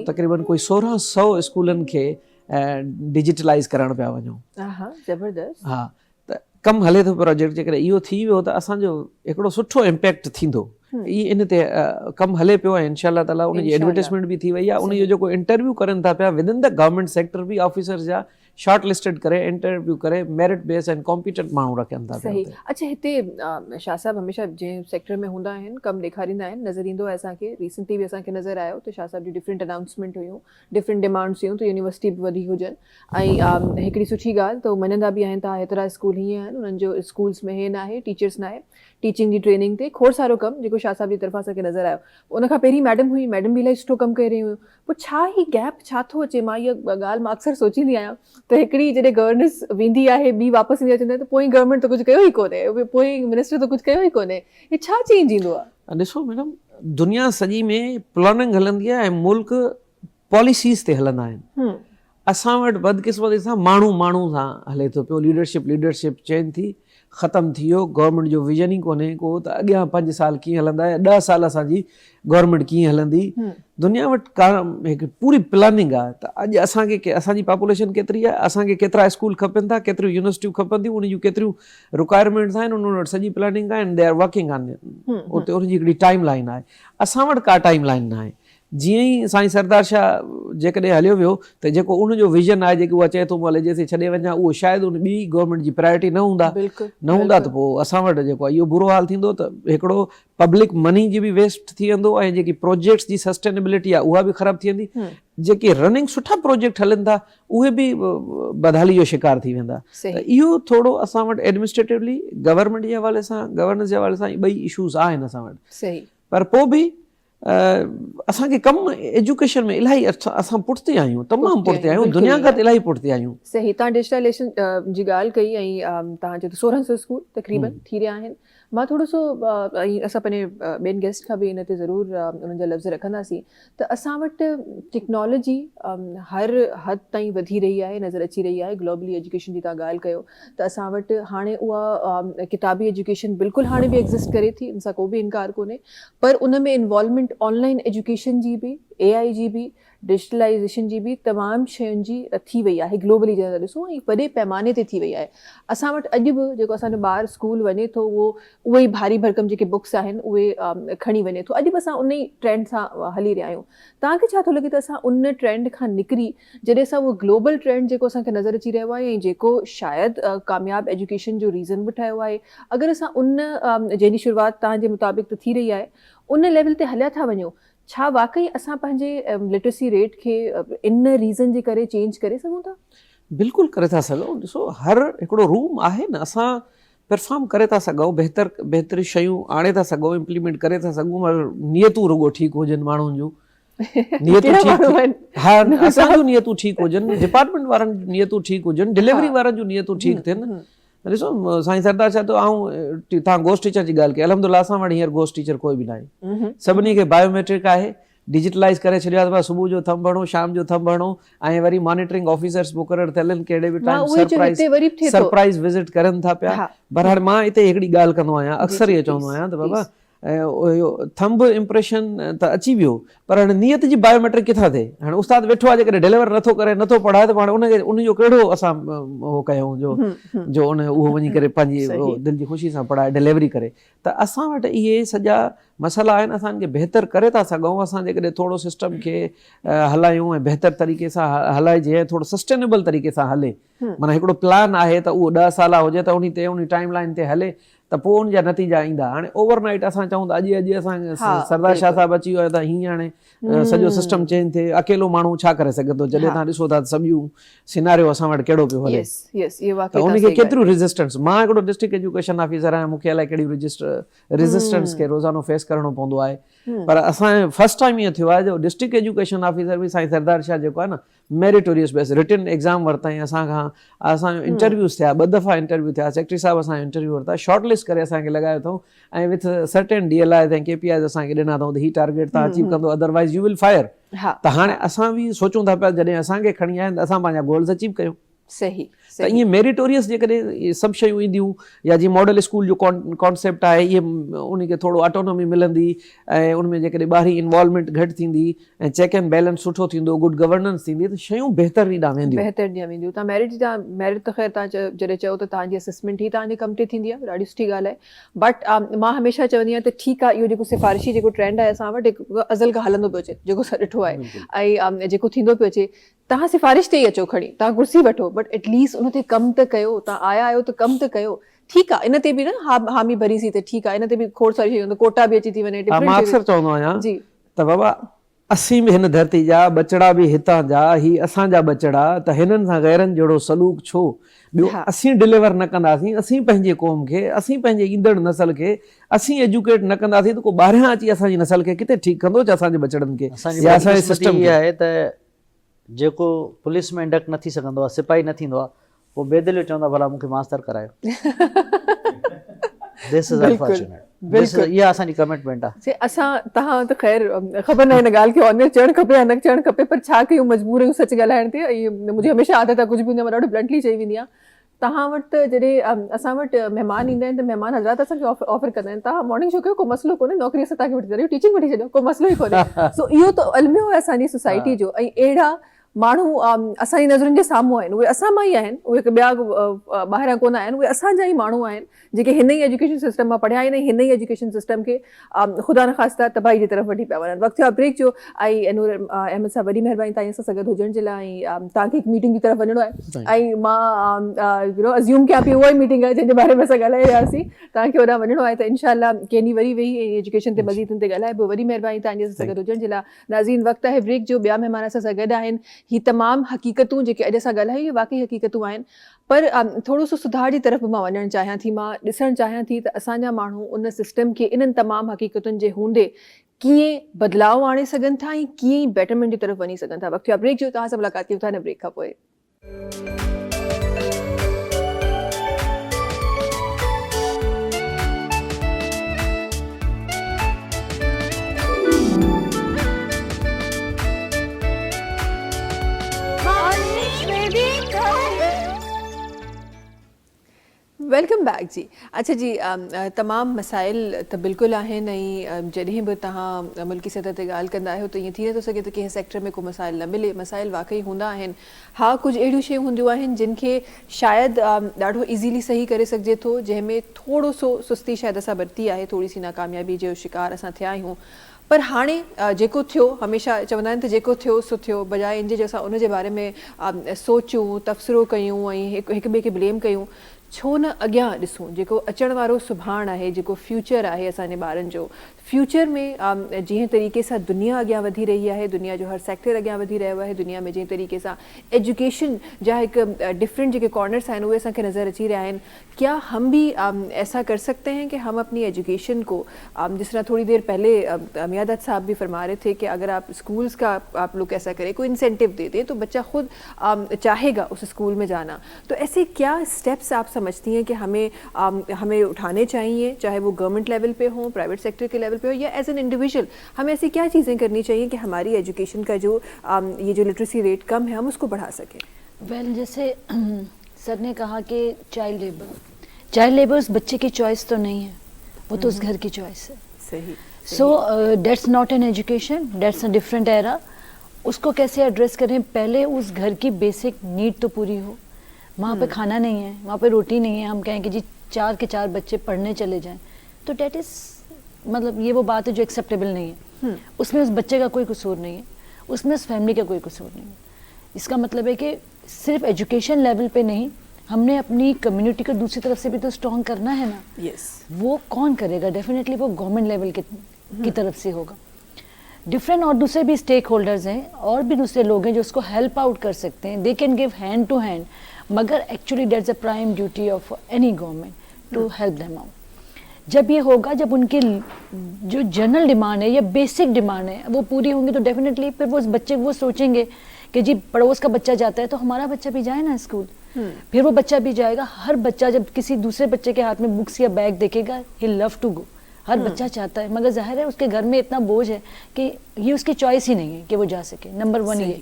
तक़रीबन कोई 1600 स्कूलनि खे डिजिटलाइज़ करणु पिया वञूं। ज़बरदस्त। हा, त कमु हले थो प्रोजेक्ट। जेकॾहिं इहो थी वियो त असांजो हिकिड़ो सुठो इम्पैक्ट थींदो। इन ते कमु हले पियो ऐं इंशाअल्लाह ताला उनजी एडवर्टाइज़मेंट बि थी वई आहे। उनजो जेको इंटरव्यू करनि था पिया विदिन द गवर्नमेंट सेक्टर बि ऑफिसर्स जा शॉर्ट लिस्टेड करे, इंटरव्यू करे, मेरिट बेस एंड कॉम्पिटेंट माण्हू रखनि था पिया। सही। अच्छा, हिते शाह साहब हमेशह जंहिं सेक्टर में हूंदा आहिनि कमु ॾेखारींदा आहिनि, नज़र ईंदो आहे असांखे। रिसेंटली बि असांखे नज़र आयो त शाह साहब जी डिफरेंट अनाउंसमेंट हुयूं, डिफरेंट डिमांड्स हुयूं त यूनिवर्सिटी बि वधी हुजनि। ऐं हिकिड़ी सुठी ॻाल्हि त मञंदा बि आहिनि, तव्हां हेतिरा स्कूल हीअं आहिनि, उन्हनि जो स्कूल्स में हे न आहे, टीचर्स न आहे, टीचिंग जी ट्रेनिंग ते खोड़ सारो कमु जेको शाह साहब जी तरफ़ां असांखे नज़र आयो। उनखां पहिरीं मैडम हुई, मैडम बि इलाही सुठो कमु करे रही हुयूं। पोइ छा ही गैप छा थो अचे? मां इहा ॻाल्हि मां अक्सर सोचींदी आहियां त हिकिड़ी जॾहिं गवर्नेंस वेंदी आहे, ॿी वापसि ईंदी आहे, चवंदा आहिनि त पोइ गवर्नमेंट त कुझु कयो ई कोन्हे, पोइ मिनिस्टर त कुझु कयो ई कोन्हे। हे छा चेंज ईंदो आहे? ॾिसो मैडम, दुनिया सॼी में प्लानिंग हलंदी आहे ऐं मुल्क पॉलिसीज़ ते हलंदा आहिनि। असां वटि बदकिस्मती सां माण्हू सां हले थो पियो। लीडरशिप चेंज थी, ख़तमु थी वियो। गवर्नमेंट जो विजन ई कोन्हे को त अॻियां 5 साल कीअं हलंदा या 10 साल असांजी गवर्नमेंट कीअं हलंदी। दुनिया वटि हिकु पूरी प्लानिंग आहे। त अॼु असांखे असांजी पॉपुलेशन केतिरी आहे, असांखे केतिरा स्कूल खपनि था, केतिरियूं यूनिवर्सिटियूं खपनि थियूं, उन जूं केतिरियूं रिक्वायरमेंट्स आहिनि, उन वटि सॼी प्लानिंग आहे and they are working on उते उनजी हिकिड़ी टाइम लाइन आहे। असां वटि का टाइम लाइन न आहे। जीअं ई साईं सरदार शाह जेकॾहिं हलियो वियो त जेको उनजो विजन आहे, जेको उहा चए थो मां लेजे छॾे वञा, उहो शायदि उन ॿी गवर्नमेंट जी प्रायोरिटी न हूंदा त पोइ असां वटि जेको आहे इहो बुरो हाल थींदो। त हिकिड़ो पब्लिक मनी जी बि वेस्ट थी वेंदो ऐं जेकी प्रोजेक्ट्स जी सस्टेनेबिलिटी आहे उहा बि ख़राबु थी वेंदी। जेके रनिंग सुठा प्रोजेक्ट हलनि था उहे बि बदहाली जो शिकार थी वेंदा। त इहो थोरो असां वटि एडमिनिस्ट्रेटिवली गवर्नमेंट जे हवाले सां, गवर्नेंस जे हवाले सां ॿई इशूज़ आहिनि असां वटि। पर पोइ बि असांखे कमु एजुकेशन में इलाही असां पुठिते आहियूं, तमामु पुठिते आहियूं, दुनिया खां इलाही पुठिते आहियूं। सही। तव्हां डिजिटलाइजेशन जी ॻाल्हि कई ऐं तव्हांजे 1600 स्कूल तक़रीबन थी रहिया आहिनि। मां थोरो सो असां पंहिंजे ॿियनि गेस्ट खां बि इन ते ज़रूरु उन्हनि जा लफ़्ज़ रखंदासीं त असां वटि टेक्नोलॉजी हर हद ताईं वधी रही आहे, नज़र अची रही आहे। ग्लोबली एजुकेशन जी तव्हां ॻाल्हि कयो त असां वटि हाणे उहा किताबी एजुकेशन बिल्कुलु हाणे बि एग्ज़िस्ट करे थी, इन सां को बि इनकार कोन्हे, पर उन में इन्वॉल्वमेंट ऑनलाइन एजुकेशन जी बि, AI जी बि, डिजिटलाइज़ेशन जी बि तमामु शयुनि जी थी वई आहे ग्लोबली जंहिं था ॾिसूं, ऐं वॾे पैमाने ते थी वई आहे। असां वटि अॼु बि जेको असांजो ॿारु स्कूल वञे थो उहे ई भारी भरकम जेके बुक्स आहिनि उहे खणी वञे थो। अॼु बि असां उन ई ट्रेंड सां हली रहिया आहियूं। तव्हांखे छा थो लॻे त असां उन ट्रेंड खां निकिरी जॾहिं असां उहो ग्लोबल ट्रेंड जेको असांखे नज़र अची रहियो आहे ऐं जेको शायदि कामयाबु एजुकेशन जो रीज़न बि ठहियो आहे, अगरि असां उन जंहिंजी शुरूआति तव्हांजे मुताबिक़ त थी रही आहे उन लेवल ते हलिया था वञूं, छा वाकई असां पंहिंजे लिटरेसी रेट खे इन रीज़न जे करे चेंज करे सघूं था? बिल्कुलु करे था सघूं। ॾिसो हर हिकिड़ो रूम आहे न, असां परफॉर्म करे था सघूं, बहितरी शयूं आणे था सघूं, इम्प्लीमेंट करे था सघूं, मगर नियतूं रुॻो ठीकु हुजनि माण्हुनि जूं। नियतूं ठीकु, हा असांजूं नियतूं ठीकु हुजनि, डिपार्टमेंट वारनि जूं नियतूं ठीकु हुजनि, डिलीवरी वारनि जूं नियतूं ठीकु थियनि। ॾिसो साईं सरदार छा थो, तव्हां गोस्ट टीचर जी ॻाल्हि कई, अलहमदुलिल्लाह असां वटि हींअर गोस्ट टीचर कोई बि न आहे। सभिनी खे बायोमेट्रिक आहे, डिजिटलाइज़ करे छॾियो आहे। सुबुह जो थंब हणो, शाम जो थंब हणो, ऐं वरी मॉनिटरिंग ऑफिसर्स मुक़ररु थियल आहिनि, कहिड़े बि टाइम सरप्राइज़ विज़िट करनि था पिया। बहरहाल मां हिते हिकिड़ी ॻाल्हि कंदो आहियां, अक्सर इहो चवंदो आहियां त बाबा थंब इम्प्रेशन त अची वियो, पर हाणे नियत जी बायोमेट्रिक किथां थिए? हाणे उस्ताद वेठो आहे, जेकॾहिं डिलीवर नथो करे, नथो पढ़ाए, त हाणे उनखे उनजो कहिड़ो असां उहो कयूं जो उहो वञी करे पंहिंजी दिलि जी ख़ुशी सां पढ़ाए डिलीवरी करे। त असां वटि इहे सॼा मसइला आहिनि, असांखे बहितर करे था सघूं। असां जेकॾहिं थोरो सिस्टम खे हलायूं ऐं बहितर तरीक़े सां हलाइजे ऐं थोरो सस्टेनेबल तरीक़े सां हले, माना हिकिड़ो प्लान आहे त उहो 10 साल हुजे त उन टाइम लाइन ते हले, त पोइ उनजा नतीजा ईंदा। हाणे ओवरनाइट असां चऊं त अॼु असां सरदार शाह साहिबु अची वियो आहे त हीअं हाणे सॼो सिस्टम चेंज थिए, अकेलो माण्हू छा करे सघे थो? जॾहिं तव्हां ॾिसो था सभु सिनारियो असां वटि कहिड़ो पियो हले, त उनखे केतिरियूं रेजिस्टेंस। मां हिकिड़ो डिस्ट्रिक्ट एजुकेशन ऑफिसर आहियां, मूंखे अलाए कहिड़ी रेजिस्टेंस खे रोज़ानो फेस करणो पवंदो आहे, पर असां फर्स्ट टाइम ईअं थियो आहे जो डिस्ट्रिक्ट एजुकेशन ऑफिसर बि साईं सरदार शाह जेको आहे न मेरिटोरियस बेस रिटन एग्ज़ाम वरितईं असांजो इंटरव्यूज़ थिया, 2 दफ़ा इंटरव्यू थिया, सेक्रेटरी साहिबु असांजो इंटरव्यू वरिता, शॉर्ट लिस्ट करे असांखे लॻायो अथऊं ऐं विथ सर्टेन DLIs ऐं KPIs असांखे ॾिना अथऊं त ही टारगेट तव्हां अचीव कंदो, अदरवाइज़ यू विल फायर। त हाणे असां बि सोचूं था पिया जॾहिं असांखे खणी आया आहिनि त असां पंहिंजा गोल्स अचीव कयूं। सही त ईअं मेरिटोरियस जेकॾहिं सभु शयूं ईंदियूं, या जीअं मॉडल स्कूल जो कॉन्सेप्ट आहे, इहे उनखे थोरो ऑटोनॉमी मिलंदी ऐं उनमें जेकॾहिं ॿाहिरी इन्वॉल्वमेंट घटि थींदी ऐं चेक एंड बैलेंस सुठो थींदो, गुड गवर्नेंस थींदी, त शयूं बहितर ॾींदा वेंदियूं, बहितर ॾींदा वेंदियूं। तव्हां मेरिट त ख़ैर तव्हां जॾहिं चयो त तव्हांजी असेसमेंट ई तव्हांजे कम ते थींदी आहे, ॾाढी सुठी ॻाल्हि आहे। बट मां हमेशह चवंदी आहियां त ठीकु आहे, इहो जेको सिफ़ारिशी जेको ट्रेंड आहे असां वटि हिकु अज़ल खां हलंदो पियो अचे, जेको असां ॾिठो आहे ऐं जेको थींदो पियो अचे। तव्हां सिफ़ारिश ते ई अचो खणी, तव्हां कुर्सी वठो, बट एटलीस्ट उन ते कमु त कयो। तव्हां आया आहियो त कमु त कयो। ठीकु आहे, इन ते बि न हामी भरीसीं त ठीकु आहे, इन ते बि खोड़ सारी शयूं, कोटा बि अची थी वञे। मां अक्सर चवंदो आहियां त बाबा असीं बि हिन धरती जा, बचड़ा बि हितां जा, ही असांजा बचड़ा, त हिननि सां गैरनि जहिड़ो सलूक छो? ॿियो असीं डिलीवर न कंदासीं, असीं पंहिंजे क़ौम खे, असीं पंहिंजे ईंदड़ नसल खे असीं एजुकेट न कंदासीं त को ॿाहिरां अची असांजी नसल खे किथे ठीकु कंदो छा? असांजे बचड़नि खे असांजे सिस्टम आहे त जेको पुलिस में इंडक्ट न थी सघंदो आहे, सिपाही न थींदो आहे, पोइ बेदिलियो चवंदा भला मूंखे मास्तर करायो। इहा असांजी कमिटमेंट आहे। असां तव्हां त ख़ैर ख़बर न हिन ॻाल्हि खे ऑनर चवणु खपे या न चवणु खपे, पर छा कयूं, मजबूर आहियूं सच ॻाल्हाइण ते। ऐं मुंहिंजी हमेशह आदत आहे, कुझु बि मां ॾाढो ब्लंटली चई वेंदी आहियां। तव्हां वटि त जॾहिं असां वटि महिमान ईंदा आहिनि त महिमान हज़रात असांखे ऑफर कंदा आहिनि, तव्हां मॉर्निंग शो कयो, को मसइलो कोन्हे, नौकरी असां तव्हांखे वठी छॾियो, टीचिंग वठी छॾियो, को मसइलो ई कोन्हे। सो इहो त अलमियो आहे असांजी सोसाइटी जो। ऐं अहिड़ा माण्हू असांजी नज़रुनि जे साम्हूं आहिनि, उहे असां मां ई आहिनि, उहे ॿिया ॿाहिरां कोन आहिनि, उहे असांजा ई माण्हू आहिनि जेके हिन ई एजुकेशन सिस्टम मां पढ़िया आहिनि, हिन ई एजुकेशन सिस्टम खे ख़ुदा न ख़ास्ता तबाही जी तरफ़ वठी पिया वञनि। वक़्तु आहे ब्रेक जो। ऐं नूर अहमद साहब, वॾी महिरबानी तव्हां सां गॾु हुजण जे लाइ। ऐं तव्हांखे हिकु मीटिंग जी तरफ़ वञिणो आहे ऐं मां अज़्यूम कयां पई उहा ई मीटिंग आहे जंहिंजे बारे में असां ॻाल्हाए रहियासीं। तव्हांखे होॾां वञिणो आहे त इनशाला कंहिं ॾींहुं वरी वेही एजुकेशन ते मज़ीद ते ॻाल्हाइबो। वॾी महिरबानी तव्हांजे सां गॾु हुजण जे लाइ। नाज़रीन, वक़्तु आहे ब्रेक जो। ॿिया महिमान असां सां गॾु आहिनि। ही तमामु हक़ीक़तूं जेके अॼु असां ॻाल्हायूं, वाक़ई हक़ीक़तूं आहिनि, पर थोरो सो सुधार जी तरफ़ मां वञणु चाहियां थी। मां ॾिसणु चाहियां थी त असांजा माण्हू उन सिस्टम खे इन्हनि तमामु हक़ीक़तुनि जे हूंदे कीअं बदिलाव आणे सघनि था ऐं कीअं ई बेटरमेंट जी तरफ़ वञी सघनि था। वक़्तु आहे ब्रेक जो। तव्हां सां मुलाक़ात कयूं था हिन ब्रेक खां पोइ। वेलकम बैक जी. अच्छा जी, तमाम मसाइल त बिल्कुल आहिनि ऐं जॾहिं बि तव्हां मुल्की सतह ते ॻाल्हि कंदा आहियो त ईअं थी नथो सघे त कंहिं सेक्टर में को मसाइल न मिले. मसाइल वाक़ई हूंदा आहिनि. हा, कुझु अहिड़ियूं शयूं हूंदियूं आहिनि जिन खे शायदि ॾाढो ईज़ीली सही करे सघिजे थो, जंहिंमें थोरो सो सुस्ती शायदि असां बरती आहे, थोरी सी नाकामयाबी जो शिकार असां थिया आहियूं. पर हाणे जेको थियो, हमेशह चवंदा आहिनि त जेको थियो सो थियो, बजाए इन जे असां उन जे बारे में सोचूं, तबसरो कयूं ऐं हिक ॿिए खे ब्लेम कयूं, छो न अॻियां ॾिसूं जेको अचण वारो सुभाणे आहे, जेको फ्यूचर आहे असांजे ॿारनि जो. फ्यूचर में जीअं तरीक़े सां दुनिया अॻियां वधी रही आहे, दुनिया जो हर सेक्टर अॻियां वधी रहियो आहे, दुनिया में जीअं तरीक़े सां एजुकेशन जा हिकु डिफरेंट जेके कॉर्नर्स आहिनि उहे असांखे नज़र अची रहिया आहिनि. क्या हम भी ऐसा कर सकते हैं कि हम अपनी एजुकेशन को, जिस तरह थोड़ी देर पहले मियादाद साहब भी फरमा रहे थे कि अगर आप स्कूल्स का आप लोग ऐसा करें, कोई इंसेंटिव दे दें तो बच्चा खुद चाहेगा उस स्कूल में जाना. तो ऐसे क्या स्टेप्स आप समझती हैं कि हमें उठाने चाहिए, चाहे वो गवर्नमेंट लेवल पे हो, प्राइवेट सेक्टर के लेवल पे हो, या एज एन इंडिविजुअल हमें ऐसी क्या चीज़ें करनी चाहिए कि हमारी एजुकेशन का जो ये जो लिटरेसी रेट कम है हम उसको बढ़ा सकें? वेल, जैसे सर ने कहा कि चाइल्ड लेबर उस बच्चे की चॉइस तो नहीं है, वो तो उस घर की चॉइस है. सही. So that's not an education, that's a different era. उसको कैसे एड्रेस करें? पहले उस घर की बेसिक नीड तो पूरी हो. वहाँ पे खाना नहीं है, वहाँ पे रोटी नहीं है, हम कहें कि जी 4 के 4 बच्चे पढ़ने चले जाएं, तो डेट इज़, मतलब ये वो बात है जो एक्सेप्टेबल नहीं है. उसमें उस बच्चे का कोई कसूर नहीं है, उसमें उस फैमिली का कोई कसूर नहीं है. इसका मतलब है कि सिर्फ एजुकेशन लेवल पे नहीं, हमने अपनी कम्युनिटी को दूसरी तरफ से भी तो स्ट्रॉन्ग करना है ना. यस. वो कौन करेगा? डेफिनेटली वो गवर्नमेंट लेवल की तरफ से होगा. डिफरेंट और दूसरे भी स्टेक होल्डर्स हैं और भी दूसरे लोग हैं जो उसको हेल्प आउट कर सकते हैं. They can give hand to hand, मगर actually that's a prime duty of any government to help them out. जब ये होगा, जब उनकी जो जनरल डिमांड है या बेसिक डिमांड है वो पूरी होंगी, तो डेफिनेटली फिर वो बच्चे वो सोचेंगे कि जी पड़ोस का बच्चा जाता है तो हमारा बच्चा भी जाए ना स्कूल. फिर वो बच्चा भी जाएगा. हर बच्चा जब किसी दूसरे बच्चे के हाथ में बुक्स या बैग देखेगा, ही लव टू गो. हर बच्चा चाहता है, मगर जाहिर है उसके घर में इतना बोझ है कि ये उसकी चॉइस ही नहीं है कि वो जा सके. नंबर 1 ये.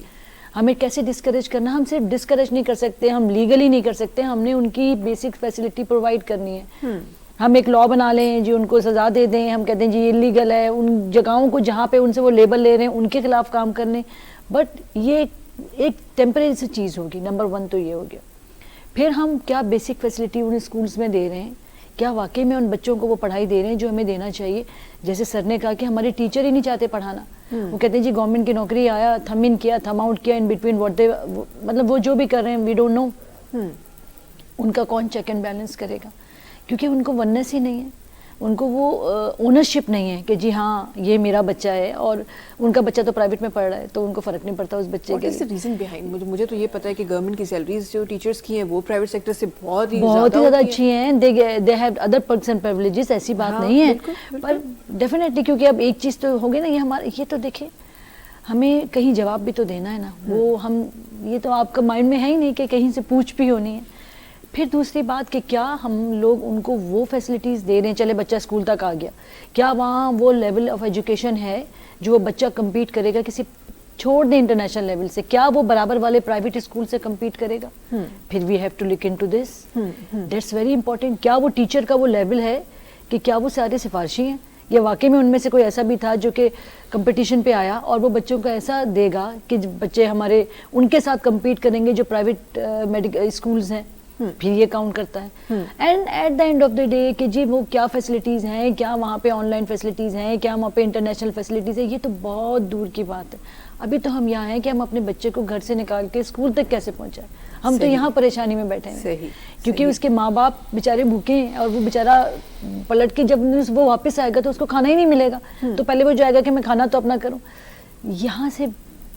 हमें कैसे डिस्करेज करना? हम सिर्फ डिस्करेज नहीं कर सकते, हम लीगली नहीं कर सकते, हमने उनकी बेसिक फैसिलिटी प्रोवाइड करनी है. हम एक लॉ बना लें जी, उनको सज़ा दे दें, हम कहते हैं जी ये इलीगल है, उन जगहों को जहाँ पे उनसे वो लेबल ले रहे हैं उनके खिलाफ काम करने. बट ये एक टेम्परेरी सी चीज़ होगी. नंबर 1 तो ये हो गया. फिर हम क्या बेसिक फैसिलिटी उन स्कूल्स में दे रहे हैं? क्या वाकई में उन बच्चों को वो पढ़ाई दे रहे हैं जो हमें देना चाहिए? जैसे सर ने कहा कि हमारे टीचर ही नहीं चाहते पढ़ाना. वो कहते हैं जी गवर्नमेंट की नौकरी आया, थम इन किया, थम out Kiya, in between what they, मतलब वो जो भी कर रहे हैं वी डोंट नो. उनका कौन चेक एंड बैलेंस करेगा? क्योंकि उनको वननेस ही नहीं है, उनको वो ओनरशिप नहीं है कि जी हाँ ये मेरा बच्चा है. और उनका बच्चा तो प्राइवेट में पढ़ रहा है तो उनको फ़र्क नहीं पड़ता उस बच्चे के. Reason behind? मुझे तो ये पता है कि गवर्नमेंट की सैलरीज जो टीचर्स की हैं वो प्राइवेट सेक्टर से बहुत ही ज़्यादा अच्छी हैं. They have other perks and privileges, ऐसी बात नहीं है. पर डेफिनेटली, क्योंकि अब एक चीज़ तो हो गई ना, ये हमारे, ये तो देखें हमें कहीं जवाब भी तो देना है ना. वो हम, ये तो आपका माइंड में है ही नहीं कि कहीं से पूछ भी होनी है. फिर दूसरी बात कि क्या हम लोग उनको वो फैसिलिटीज़ दे रहे हैं? चले बच्चा स्कूल तक आ गया, क्या वहाँ वो लेवल ऑफ एजुकेशन है जो वो बच्चा कम्पीट करेगा किसी, छोड़ दें इंटरनेशनल लेवल से, क्या वो बराबर वाले प्राइवेट स्कूल से कम्पीट करेगा? फिर we have to look into this. That's very important. क्या वो टीचर का वो लेवल है कि क्या वो सारे सिफारशी हैं, या वाकई में उनमें से कोई ऐसा भी था जो कि कंपटीशन पे आया और वो बच्चों को ऐसा देगा कि बच्चे हमारे उनके साथ कम्पीट करेंगे जो प्राइवेट मेडिकल स्कूल्स हैं. फिर ये काउंट करता है. And at the end of the day कि जी वो क्या फैसिलिटीज़ हैं, क्या वहाँ पे ऑनलाइन फैसिलिटीज़ हैं, क्या वहाँ पे इंटरनेशनल फैसिलिटीज़ है, ये तो बहुत दूर की बात है. अभी तो हम यहाँ हैं कि हम अपने बच्चे को घर से निकाल के स्कूल तक कैसे पहुँचाएं. हम तो यहाँ परेशानी में बैठे हैं. सही. क्योंकि उसके माँ बाप बेचारे भूखे हैं और वो बेचारा पलट के जब वो वापस आएगा तो उसको खाना ही नहीं मिलेगा. तो पहले वो जाएगा कि मैं खाना तो अपना करूँ. यहाँ से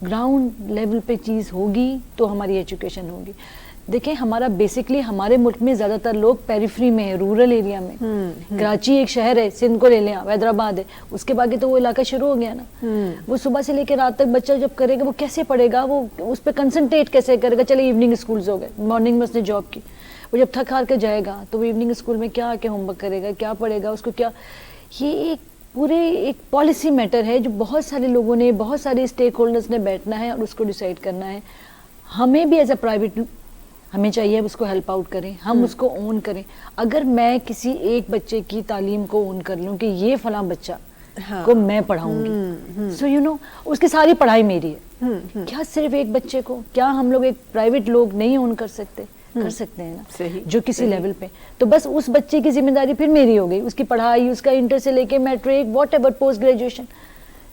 ग्राउंड लेवल पे चीज़ होगी तो हमारी एजुकेशन होगी. देखें, हमारा बेसिकली हमारे मुल्क में ज़्यादातर लोग पेरिफेरी में है, रूरल एरिया में. कराची एक शहर है, सिंध को ले लें, हैदराबाद है, उसके बाकी तो वो इलाका शुरू हो गया ना. वो सुबह से लेकर रात तक बच्चा जब करेगा वो कैसे पढ़ेगा, वो उस पर कंसंट्रेट कैसे करेगा? चले इवनिंग स्कूल्स हो गए, मॉर्निंग में उसने जॉब की, वो जब थक हार कर जाएगा तो वो इवनिंग स्कूल में क्या आके होमवर्क करेगा, क्या पढ़ेगा, उसको क्या? ये एक पूरे एक पॉलिसी मैटर है जो बहुत सारे लोगों ने, बहुत सारे स्टेक होल्डर्स ने बैठना है और उसको डिसाइड करना है. हमें भी एज अ प्राइवेट हमें चाहिए अब उसको हेल्प आउट करें, हम उसको ओन करें. अगर मैं किसी एक बच्चे की तालीम को ओन कर लूँ कि ये फलां बच्चा को मैं पढ़ाऊंगी, सो यू नो उसकी सारी पढ़ाई मेरी है. क्या सिर्फ एक बच्चे को, क्या हम लोग एक प्राइवेट लोग नहीं ओन कर सकते? कर सकते हैं ना, सही, जो किसी लेवल पे. तो बस उस बच्चे की जिम्मेदारी फिर मेरी हो गई, उसकी पढ़ाई, उसका इंटर से लेके matric, whatever, post graduation.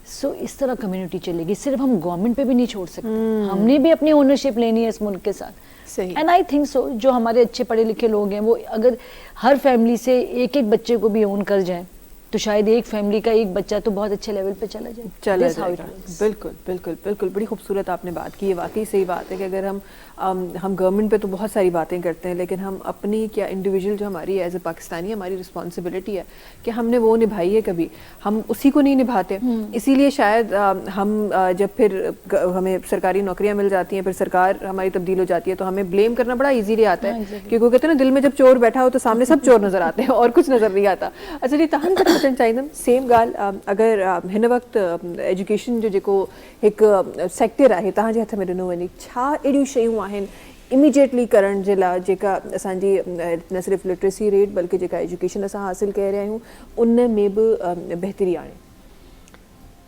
So इस तरह कम्युनिटी चलेगी. सिर्फ हम गवर्नमेंट पे भी नहीं छोड़ सकते, हमने भी अपनी ओनरशिप लेनी है इस मुल्क के साथ. सही. एंड आई थिंक सो जो हमारे अच्छे पढ़े लिखे लोग हैं वो अगर हर फैमिली से एक एक बच्चे को भी ओन कर जाए तो शायद एक फैमिली का एक बच्चा तो बहुत अच्छे लेवल पे चला जाए. चला That's how it जाएगा. works. बिल्कुल बिल्कुल बिल्कुल, बड़ी खूबसूरत आपने बात की. ये वाकई सही बात है कि अगर हम गवर्नमेंट पे तो बहुत सारी बातें करते हैं, लेकिन हम अपनी क्या इंडिविजुअल जो हमारी एज ए पाकिस्तानी हमारी रिस्पॉन्सिबिलिटी है कि हमने वो निभाई है, कभी हम उसी को नहीं निभाते. इसीलिए शायद हम जब फिर हमें सरकारी नौकरियां मिल जाती हैं, फिर सरकार हमारी तब्दील हो जाती है, तो हमें ब्लेम करना बड़ा ईजीली आता है. क्योंकि वो कहते हैं ना, दिल में जब चोर बैठा हो तो सामने सब चोर नजर आते हैं और कुछ नजर नहीं आता. अच्छा जी, तहन पसंद चाहिए सेम ॻाल्हि. अगर हिन वक़्तु एजुकेशन जो जेको हिकु सेक्टर आहे तव्हां जे हथ में ॾिनो वञे, छा अहिड़ियूं शयूं आहिनि इमीडिएटली करण जे लाइ जेका असांजी न सिर्फ़ु लिटरेसी रेट बल्कि जेका एजुकेशन असां हासिल करे रहिया आहियूं उन में बि बहितरी आणे?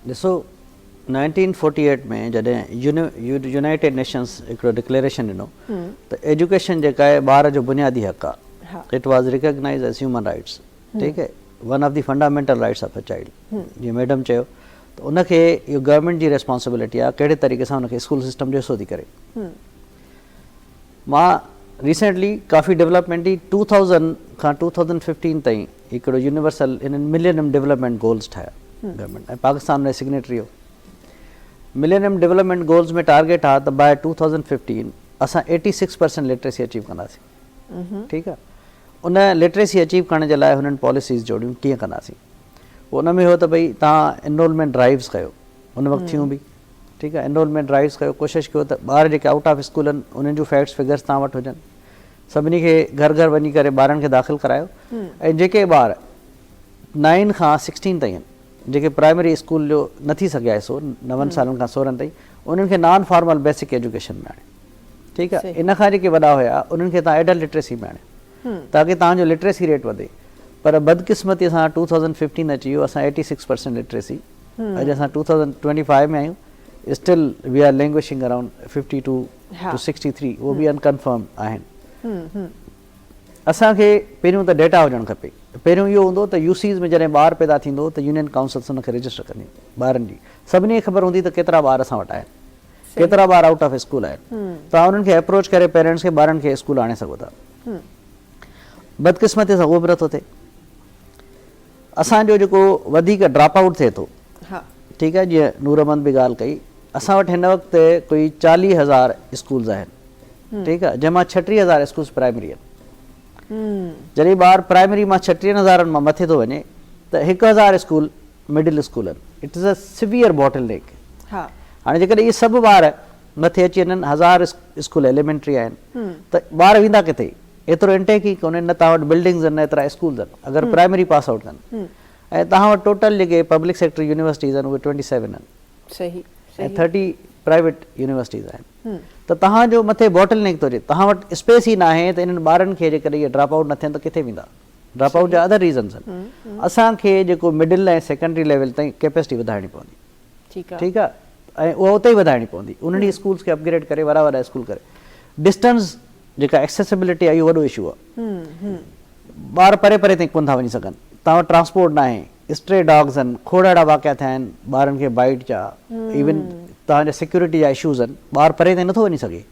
ॾिसो, 1948 में जॾहिं यूनाइटेड नेशंस हिकिड़ो डिक्लेरेशन ॾिनो त एजुकेशन जेका आहे ॿार जो बुनियादी हक़ आहे. It was recognize as human rights. ठीकु है, one of the fundamental rights of a child. जीअं मैडम चयो त उनखे इहो गवर्नमेंट जी रिस्पॉन्सिबिलिटी आहे कहिड़े तरीक़े सां उनखे स्कूल सिस्टम जो हिसो थी करे. मां रिसेंटली काफ़ी डेवलपमेंट ई 2000 खां 2015 ताईं हिकिड़ो यूनिवर्सल इन्हनि मिलेनियम डेवलपमेंट गोल्स ठाहिया गवर्नमेंट, ऐं पाकिस्तान में सिग्नेटरी हो. मिलेनियम डेवलपमेंट गोल्स में टारगेट आहे त बाय 2015 असां 86% लिटरेसी अचीव कंदासीं. ठीकु आहे. उन लिटरेसी अचीव करण जे लाइ हुननि पॉलिसीज़ जोड़ियूं, कीअं कंदासीं. पोइ उन में हो त भई तव्हां एनरोलमेंट ड्राइव्स कयो, उन वक़्तु थियूं बि. ठीकु आहे, एनरोलमेंट ड्राइव्स कयो, कोशिशि कयो त ॿार जेके आउट ऑफ स्कूल आहिनि उन्हनि जूं फैक्ट्स फिगर्स तव्हां वटि हुजनि. सभिनी खे घर घर वञी करे ॿारनि खे दाख़िल करायो. ऐं जेके ॿार 9 खां 16 ताईं आहिनि, जेके प्राइमरी स्कूल जो नथी सघिया हिसो 9 सालनि खां 16 ताईं, उन्हनि खे नॉन फॉर्मल बेसिक एजुकेशन में आणे. ठीकु आहे. इन खां जेके वॾा हुया उन्हनि खे तव्हां एडल्ट लिटरेसी में आणे ताकि तव्हांजो लिटरेसी रेट वधे. पर बदकिस्मती सां 2015 अची वियो, असां 86% लिटरेसी, अॼु असां 2025 में आहियूं. Still we are languishing around 52 to 63, उहो बि अनकन्फर्म आहिनि. असांखे पहिरियों त डेटा हुजणु खपे. पहिरियों इहो हूंदो त यूसीज़ में जॾहिं ॿार पैदा थींदो त यूनियन काउंसिल्स हुनखे रजिस्टर कंदियूं ॿारनि जी. सभिनी खे ख़बर हूंदी त केतिरा ॿार असां वटि आहिनि, केतिरा ॿार आउट ऑफ स्कूल आहिनि. तव्हां उन्हनि खे अप्रोच करे पेरेंट्स खे ॿारनि खे स्कूल आणे सघो था. बदकिस्मती सां उहो बि नथो थिए. असांजो जेको वधीक ड्रॉप आउट थिए थो, ठीकु आहे, जीअं नूरमंद बि ॻाल्हि कई, असां वटि हिन वक़्तु कोई 40,000 स्कूल्स आहिनि. ठीकु आहे, जंहिंमां 36,000 स्कूल्स प्राइमरी आहिनि. जॾहिं ॿारु प्राइमरी मां 36,000 मां मथे थो वञे त 1,000 स्कूल मिडिल स्कूल आहिनि. It is a severe bottle नेक. हाणे जेकॾहिं इहे सभु ॿार मथे अची वञनि, 1000 स्कूल एलिमेंट्री आहिनि, त ॿार वेंदा किथे? एतिरो इंटेक ई कोन्हे, न तव्हां वटि बिल्डिंग्स आहिनि, न एतिरा स्कूल्स आहिनि अगरि प्राइमरी पास आउट कनि. ऐं तव्हां वटि टोटल जेके पब्लिक सेक्टर यूनिवर्सिटीज़ आहिनि उहे 27 आहिनि. सही. ऐं 30 प्राइवेट यूनिवर्सिटीज़ आहिनि. त तव्हांजो मथे बॉटल नेक थो अचे, तव्हां वटि स्पेस ई न आहे. त इन्हनि ॿारनि खे जेकॾहिं इहे ड्रॉप आउट न थियनि त किथे वेंदा? ड्रॉप आउट जा अदर रीज़न्स आहिनि. असांखे जेको मिडिल ऐं सेकेंडरी लेवल ताईं कैपेसिटी वधाइणी पवंदी. ठीकु आहे, ऐं उहा उते ई वधाइणी पवंदी. उन्हनि स्कूल्स खे अपग्रेड करे, वॾा वॾा स्कूल करे. डिस्टेंस जेका एक्सेसिबिलिटी आहे, इहो वॾो इशू आहे. ॿार परे परे ताईं कोन था वञी सघनि. तव्हां वटि ट्रांसपोर्ट न आहे. स्ट्रे डॉग्स आहिनि, खोड़ अहिड़ा वाक़िया थिया आहिनि ॿारनि खे बाइट जा. इवन तव्हांजा सिक्योरिटी जा इशूज़ आहिनि. ॿारु परे ताईं नथो वञी सघे.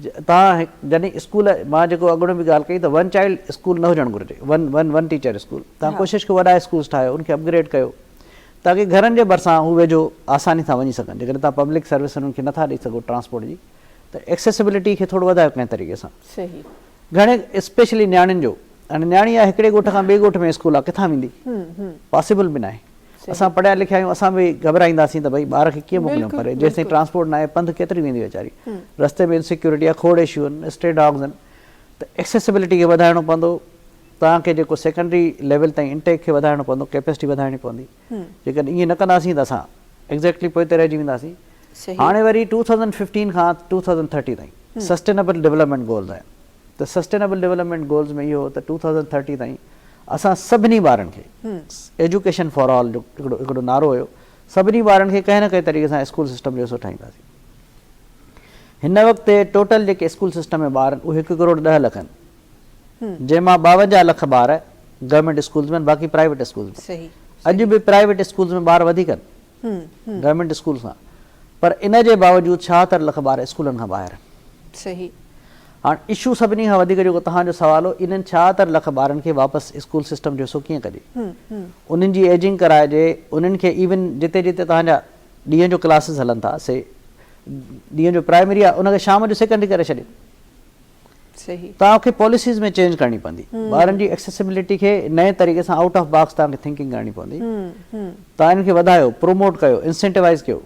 तव्हां जॾहिं स्कूल, मां जेको अॻिणो बि ॻाल्हि कई त 1 चाइल्ड स्कूल न हुजणु घुरिजे, 1 टीचर स्कूल. तव्हां कोशिशि कयो वॾा स्कूल्स ठाहियो, उनखे अपग्रेड कयो ताकि घरनि जे भरिसां हू वेझो आसानी सां वञी सघनि. जेकॾहिं तव्हां पब्लिक सर्विस उन्हनि खे नथा ॾेई सघो ट्रांसपोर्ट जी, त एक्सेसिबिलिटी खे थोरो वधायो कंहिं तरीक़े सां. सही. घणे स्पेशली न्याणियुनि जो, हाणे न्याणी आहे हिकिड़े ॻोठ खां ॿिए ॻोठ में स्कूल आहे, किथां वेंदी? पॉसिबल बि न आहे. असां पढ़िया लिखिया आहियूं, असां बि घबराईंदासीं त भई ॿार खे कीअं मोकिलियूं परे, जेसिताईं ट्रांसपोर्ट न आहे पंधु केतिरी वेंदी वीचारी. रस्ते में इनसिक्योरिटी आहे, खोड़ इशू आहिनि, स्ट्रे डॉग्स आहिनि. त एक्सेसिबिलिटी खे वधाइणो पवंदो. तव्हांखे जेको सेकेंडरी लेवल ताईं इंटेक खे वधाइणो पवंदो, कैपेसिटी वधाइणी पवंदी. जेकॾहिं ईअं न कंदासीं त असां एक्ज़ैक्टली पोइ ते रहिजी वेंदासीं. हाणे वरी 2015 खां 2030 ताईं सस्टेनेबल डेवलपमेंट गोल्स आहिनि. त सस्टेनेबल डेवलपमेंट गोल्स में इहो त 2030 ताईं असां सभिनी ॿारनि खे एजुकेशन फॉर ऑल जो हिकिड़ो नारो हुयो, सभिनी ॿारनि खे कंहिं न कंहिं तरीक़े सां स्कूल सिस्टम जो ठाहींदासीं. हिन वक़्तु टोटल जेके स्कूल सिस्टम में ॿार आहिनि उहे 1 करोड़ 10 लख आहिनि, जंहिंमां 52 लख ॿार गवर्नमेंट स्कूल्स में, बाक़ी प्राइवेट स्कूल्स में. अॼु बि प्राइवेट स्कूल्स में ॿार वधीक आहिनि गवर्नमेंट स्कूल सां, पर इन जे बावजूदि 76 लख ॿार स्कूलनि खां ॿाहिरि आहिनि. सही. हाणे इशू सभिनी खां वधीक जेको तव्हांजो सवाल हो, इन्हनि 76 लख ॿारनि खे वापसि स्कूल सिस्टम जो हिसो कीअं कजे, उन्हनि जी एजिंग कराइजे, उन्हनि खे इवन जिते जिते तव्हांजा ॾींहं जो क्लासिस हलनि था, से ॾींहं जो प्राइमरी आहे उनखे शाम जो सेकेंडरी करे छॾे. सही. तव्हांखे पॉलिसीज़ में चेंज करणी पवंदी, ॿारनि जी एक्सेसिबिलिटी खे नए तरीक़े सां आउट ऑफ बॉक्स तव्हांखे थिंकिंग करणी पवंदी. तव्हां इनखे वधायो, प्रोमोट कयो, इंसेंटिवाइज़ कयो.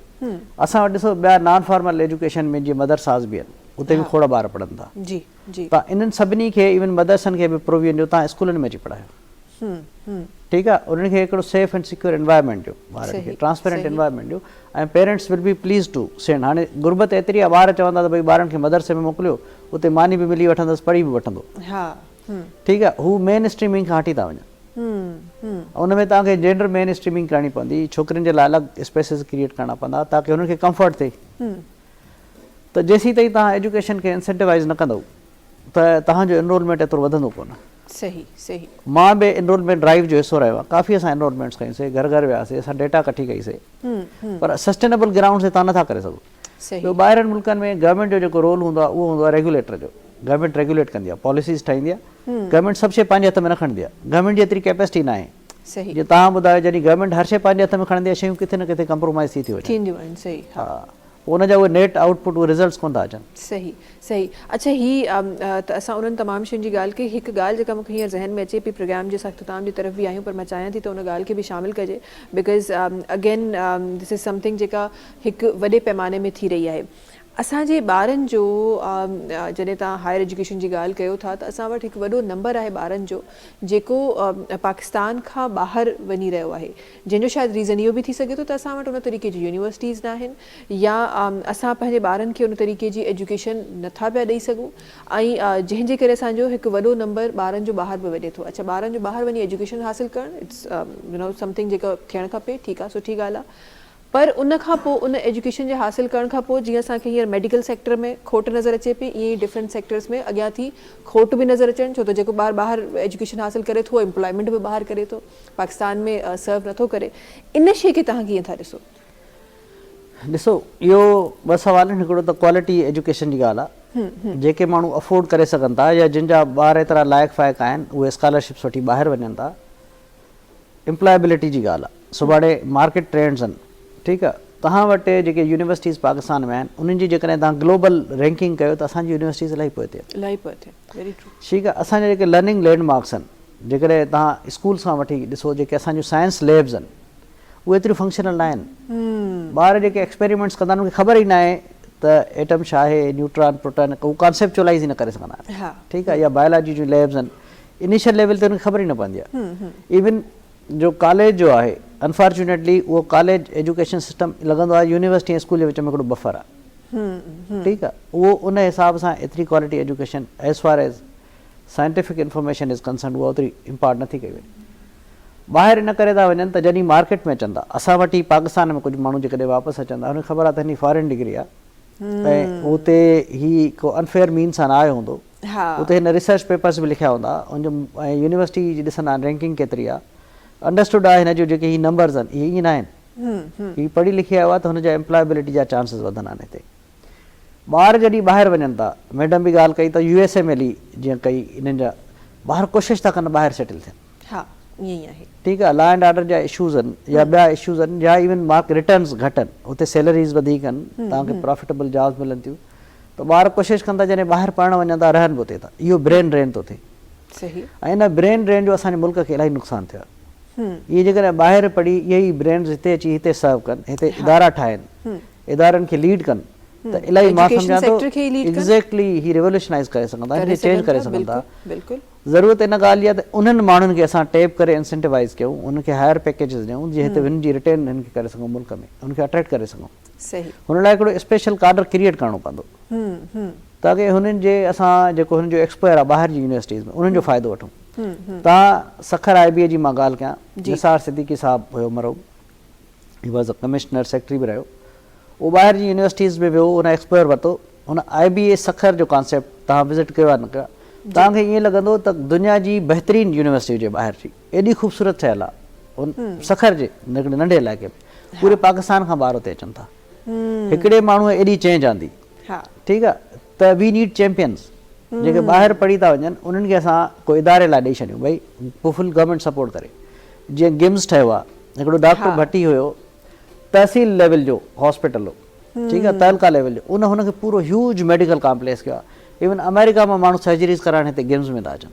असां वटि ॾिसो ॿिया नॉन फॉर्मल एजुकेशन में जीअं मदरसास बि आहिनि, उते बि खोड़ ॿार पढ़नि था. जी जी. तव्हां इन्हनि सभिनी खे इवन मदरसनि खे बि प्रोविजन ॾियो, तव्हां स्कूलनि में अची पढ़ायो. ठीकु आहे, उन्हनि खे हिकिड़ो सेफ एंड सिक्योर एनवायरमेंट ॾियो, ॿारनि खे ट्रांसपेरेंट एनवायरमेंट ॾियो, ऐं parents will be please to send. हाणे गुरबत एतिरी आहे, ॿार चवंदा त भई ॿारनि खे मदरसे में मोकिलियो, उते मानी बि मिली वठंदसि, पढ़ी बि वठंदो. ठीकु आहे, हू मेन स्ट्रीमिंग खां हटी था वञनि. उन में तव्हांखे जेंडर मेन स्ट्रीमिंग करणी पवंदी, छोकिरियुनि जे लाइ अलॻि स्पेसिस क्रिएट करणा पवंदा ताकी हुननि खे कंफर्ट थिए. त जेसीं ताईं तव्हां एजुकेशन खे इंसेंटिवाइज़ न कंदव त तव्हांजो एनरोलमेंट एतिरो वधंदो कोन. सही सही. मां बि एनरोलमेंट ड्राइव जो हिसो रहियो आहे, काफ़ी असां एनरोलमेंट्स कईसीं, घर घर वियासीं, असां डेटा कठी कईसीं, पर सस्टेनेबल ग्राउंड ते तव्हां नथा करे सघो. ॿियो ॿाहिरनि मुल्कनि में गवर्नमेंट जो जेको रोल हूंदो आहे उहो हूंदो आहे रेगुलेटर जो. गवर्नमेंट रेगुलेट कंदी आहे, पॉलिसीज़ ठाहींदी आहे, गवर्नमेंट सभु शइ पंहिंजे हथ में न खणंदी आहे. गवर्नमेंट जी एतिरी कैपेसिटी न आहे. सही. जीअं तव्हां ॿुधायो, जॾहिं गवर्नमेंट हर शइ पंहिंजे हथ में खणंदी आहे, शयूं किथे न किथे कंप्रोमाइज़ थी वञनि. सही. हा, उन जा उहे नेट आउटपुट, उहे रिज़ल्ट्स कोन था अचनि. सही सही. अच्छा, ही त असां उन्हनि तमामु शयुनि जी ॻाल्हि कई. हिकु ॻाल्हि जेका मूंखे हींअर ज़हन में अचे पई, प्रोग्राम जे इख़्तिताम जी तरफ़ बि आहियूं, पर मां चाहियां थी त उन ॻाल्हि खे बि शामिलु कजे, because again this is something जेका हिकु वॾे पैमाने में थी रही आहे. असांजे ॿारनि जो जॾहिं तव्हां हायर एजुकेशन जी ॻाल्हि कयो था, त असां वटि हिकु वॾो नंबर आहे ॿारनि जो जेको पाकिस्तान खां ॿाहिरि वञी रहियो आहे, जंहिंजो शायदि रीज़न इहो बि थी सघे थो त असां वटि उन तरीक़े जी यूनिवर्सिटीज़ न आहिनि, या असां पंहिंजे ॿारनि खे उन तरीक़े जी एजुकेशन नथा पिया ॾेई सघूं, ऐं जंहिंजे करे असांजो हिकु वॾो नंबर ॿारनि जो ॿाहिरि बि वञे थो. अच्छा, ॿारनि जो ॿाहिरि वञी एजुकेशन हासिलु करणु इट्स समथिंग जेका थियणु खपे, ठीकु आहे, सुठी ॻाल्हि आहे. पर उन खां पोइ उन एजुकेशन जे हासिलु करण खां पोइ जीअं असांखे हींअर मेडिकल सेक्टर में खोट नज़र अचे पई, ईअं ई डिफरेंट सेक्टर्स में अॻियां थी खोट बि नज़र अचनि, छो त जेको ॿारु ॿाहिरि एजुकेशन हासिलु करे थो, एम्प्लॉयमेंट बि ॿाहिरि करे थो, पाकिस्तान में सर्व नथो करे. इन शइ खे तव्हां कीअं था ॾिसो? ॾिसो, इहो ॿ सवाल आहिनि. हिकिड़ो त क्वालिटी एजुकेशन जी ॻाल्हि आहे, जेके माण्हू अफोर्ड करे सघनि था या जिन जा ॿार एतिरा लाइक़ु फ़ाइक़ु आहिनि उहे स्कॉलरशिप्स वठी ॿाहिरि वञनि था. एम्प्लॉयबिलिटी जी ॻाल्हि आहे, सुभाणे मार्केट ट्रेंड्स आहिनि. ठीकु आहे, तव्हां वटि जेके यूनिवर्सिटीज़ पाकिस्तान में आहिनि उन्हनि जी जेकॾहिं तव्हां ग्लोबल रैंकिंग कयो त असांजी यूनिवर्सिटीज़ इलाही पोइ थिए. ठीकु आहे, असांजा जेके लर्निंग लैंडमार्क्स आहिनि, जेकॾहिं तव्हां स्कूल्स खां वठी ॾिसो, जेके असांजूं साइंस लैब्स आहिनि उहे एतिरियूं फंक्शनल न आहिनि. ॿार जेके एक्सपेरिमेंट्स कंदा आहिनि, उनखे ख़बर ई न आहे त एटम छा आहे, न्यूट्रॉन, प्रोटॉन, उहो कॉन्सेप्चुअलाइज़ ई न करे सघंदा आहिनि. ठीकु आहे, या बायोलॉजी जूं लैब्स आहिनि, इनिशियल लेवल ते उनखे ख़बर ई न पवंदी आहे. इवन जो कॉलेज जो आहे, अनफॉर्चुनेटली उहो कॉलेज एजुकेशन सिस्टम लॻंदो आहे यूनिवर्सिटी ऐं स्कूल जे विच में हिकिड़ो बफर आहे. ठीकु आहे, उहो उन हिसाब सां एतिरी quality education as far as scientific information is concern उहा ओतिरी इम्पार्ट नथी कई वञे. ॿाहिरि इन करे था वञनि त जॾहिं मार्केट में अचनि था, असां वटि ई पाकिस्तान में कुझु माण्हू जेकॾहिं वापसि अचनि था, उनखे ख़बर आहे त हिन फॉरेन डिग्री आहे ऐं उते ही को अनफेयर मीन सां न आयो हूंदो. उते हिन रिसर्च पेपर्स बि लिखिया हूंदा, उनजो ऐं यूनिवर्सिटी जी ॾिसंदा आहिनि रैंकिंग केतिरी आहे, अंडरस्टूड आहे हिन जो जेके ही नंबर्स आहिनि इहे ईअं न आहिनि. हीउ पढ़ी लिखी आयो आहे त हुनजा एम्प्लॉयबिलिटी जा चांसिस वधंदा आहिनि. हिते ॿार जॾहिं ॿाहिरि वञनि था, मैडम बि ॻाल्हि कई त USA में हली जीअं कई, इन्हनि जा ॿार कोशिशि था कनि ॿाहिरि सेटल थियनि. ठीकु आहे, लॉ एंड ऑर्डर जा इशूज़ आहिनि या ॿिया इशूज़ आहिनि, या इवन रिटर्न्स घटि आहिनि, उते सैलरीज़ वधीक आहिनि, तव्हांखे प्रॉफिटेबल जॉब्स मिलनि थियूं, त ॿार कोशिशि कनि था जॾहिं ॿाहिरि पढ़णु वञनि था, रहनि बि उते था. इहो ब्रेन ड्रेन थो थिए. ऐं इन ब्रेन ड्रेन जो असांजे मुल्क खे इलाही नुक़सानु थियो आहे. इहे जेकॾहिं ॿाहिरि पढ़ी इहे ई ब्रेन्स हिते अची हिते सर्व कनि, हिते इदारा ठाहिनि, इदारनि खे लीड कनि, त इलाही मां सम्झां थो एग्ज़ैक्टली ही रिवोल्यूशनाइज़ करे सघंदा, हिन खे चेंज करे सघंदा. ज़रूरत इन ॻाल्हि जी आहे त उन्हनि माण्हुनि खे असां टेप करे इंसेंटिवाइज़ कयूं, उनखे हायर पैकेजिस ॾियूं जीअं हिते हिन जी रिटेन हिन खे करे सघूं, मुल्क में उनखे अट्रैक्ट करे सघूं. हुन लाइ हिकिड़ो स्पेशल काडर क्रिएट करणो पवंदो. ताकी हुननि जे असां जेको हुननि जो एक्सपायर आहे ॿाहिरि जी यूनिवर्सिटीज़ में उन्हनि जो फ़ाइदो वठूं। तव्हां सखर IBA जी मां ॻाल्हि कयां, निसार सिद्दीकी साहब हुयो मरो, he was a commissioner secretary बि रहियो, उहो ॿाहिरि जी यूनिवर्सिटीज़ में वियो, उन एक्सपायर वरितो, हुन IBA सखर जो कॉन्सेप्ट तव्हां विज़िट कयो आहे न कयो, तव्हांखे ईअं लॻंदो त दुनिया जी बहितरीनु यूनिवर्सिटी हुजे ॿाहिरि जी, एॾी ख़ूबसूरत ठहियल आहे उन सखर जे हिकिड़े नंढे इलाइक़े में, पूरे पाकिस्तान खां ॿार उते अचनि था, हिकिड़े माण्हूअ एॾी चेंज आंदी। ठीकु आहे, त वी नीड चैम्पियंस जेके ॿाहिरि पढ़ी था वञनि, उन्हनि खे असां को इदारे लाइ ॾेई छॾियूं, भई फुल गवर्नमेंट सपोर्ट करे। जीअं गिम्स ठहियो आहे, हिकिड़ो डॉक्टर भट्टी हुयो, तहसील लेवल जो हॉस्पिटल हो, ठीकु आहे, तहलका लेवल जो, हुनखे पूरो ह्यूज मेडिकल कॉम्प्लेक्स कयो आहे। इवन अमेरिका मां माण्हू सर्जरीज़ कराइण हिते गिम्स में था अचनि।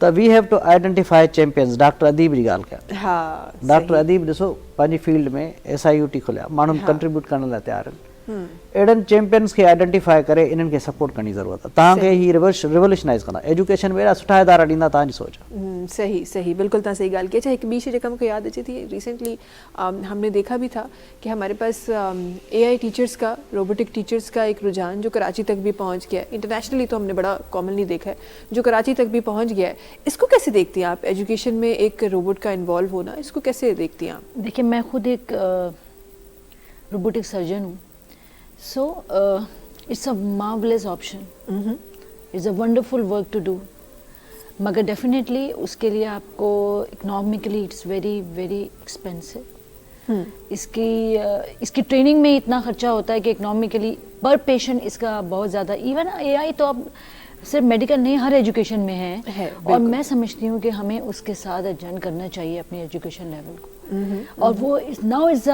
त we have to identify champions. Doctor Adeeb ji ॻाल्हि कयां, डॉक्टर अदीब ॾिसो पंहिंजी फील्ड में SIUT खोलिया, माण्हुनि कंट्रीब्यूट करण लाइ तयारु आहिनि। अहिड़नि चैम्पियंस खे आइडेंटिफाई करे इन्हनि खे सपोर्ट करणी ज़रूरत आहे। तव्हांखे ही रिवोल्यूशनाइज़ कंदा, एजुकेशन में एॾा सुठा इदारा ॾींदा, तव्हांजी सोच आहे। सही सही, बिल्कुल तव्हां सही ॻाल्हि की। अच्छा, एक ॿी शइ जेका मूंखे यादि अचे थी, रिसेंटली हमने देखा भी था कि हमारे पास AI टीचर्स का, रोबोटिक टीचर्स का एक रुझान जो कराची तक भी पहुंच गया है। इंटरनेशनली तो हमने बड़ा कॉमनली देखा है, जो कराची तक भी पहुंच गया है। इसको कैसे देखती हैं आप, एजुकेशन में एक रोबोट का इन्वॉल्व होना, इसको कैसे देखती हैं आप? देखिए, मैं खुद एक रोबोटिक सर्जन हूँ, so it's a marvelous option, it's a wonderful work to do, मगर डेफिनेटली उसके लिए आपको economically it's very very expensive. इसकी ट्रेनिंग में इतना खर्चा होता है कि इकोनॉमिकली पर पेशेंट इसका बहुत ज़्यादा। इवन AI तो अब सिर्फ मेडिकल नहीं, हर एजुकेशन में है और मैं समझती हूँ कि हमें उसके साथ अध्ययन करना चाहिए अपनी एजुकेशन लेवल को। और वो now is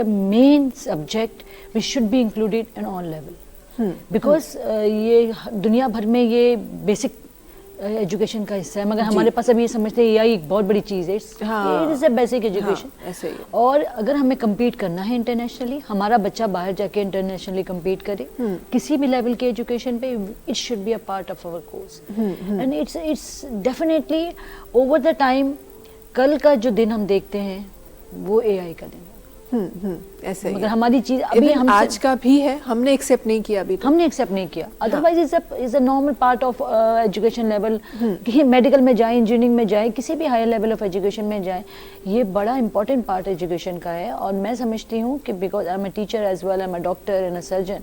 main subject which should be included in all level, because ये दुनिया भर में ये बेसिक एजुकेशन का हिस्सा है, मगर हमारे पास अभी ये समझते हैं AI एक बहुत बड़ी चीज़ है, it is a basic education. और अगर हमें कम्पीट करना है इंटरनेशनली, हमारा बच्चा बाहर जाके इंटरनेशनली कम्पीट करे किसी भी लेवल के एजुकेशन पे, it should be a part of our course and it's definitely over the time. कल का जो दिन हम देखते हैं वो AI का दिन है। ऐसे ही, मगर हमारी चीज अभी हम आज का भी है, हमने एक्सेप्ट नहीं किया अभी, हमने एक्सेप्ट नहीं किया। Otherwise is a normal part of education level, कि मेडिकल में जाए, इंजीनियरिंग में जाए, किसी भी हायर लेवल ऑफ एजुकेशन में जाए, ये बड़ा इंपॉर्टेंट पार्ट एजुकेशन का है। और मैं समझती हूँ कि because I am a teacher as well, I am a doctor and a surgeon,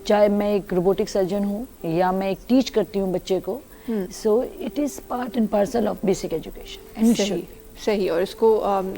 चाहे मैं एक रोबोटिक सर्जन हूँ या मैं एक टीच करती हूँ बच्चे को, so it is part and parcel of basic education and should be. सही, और इसको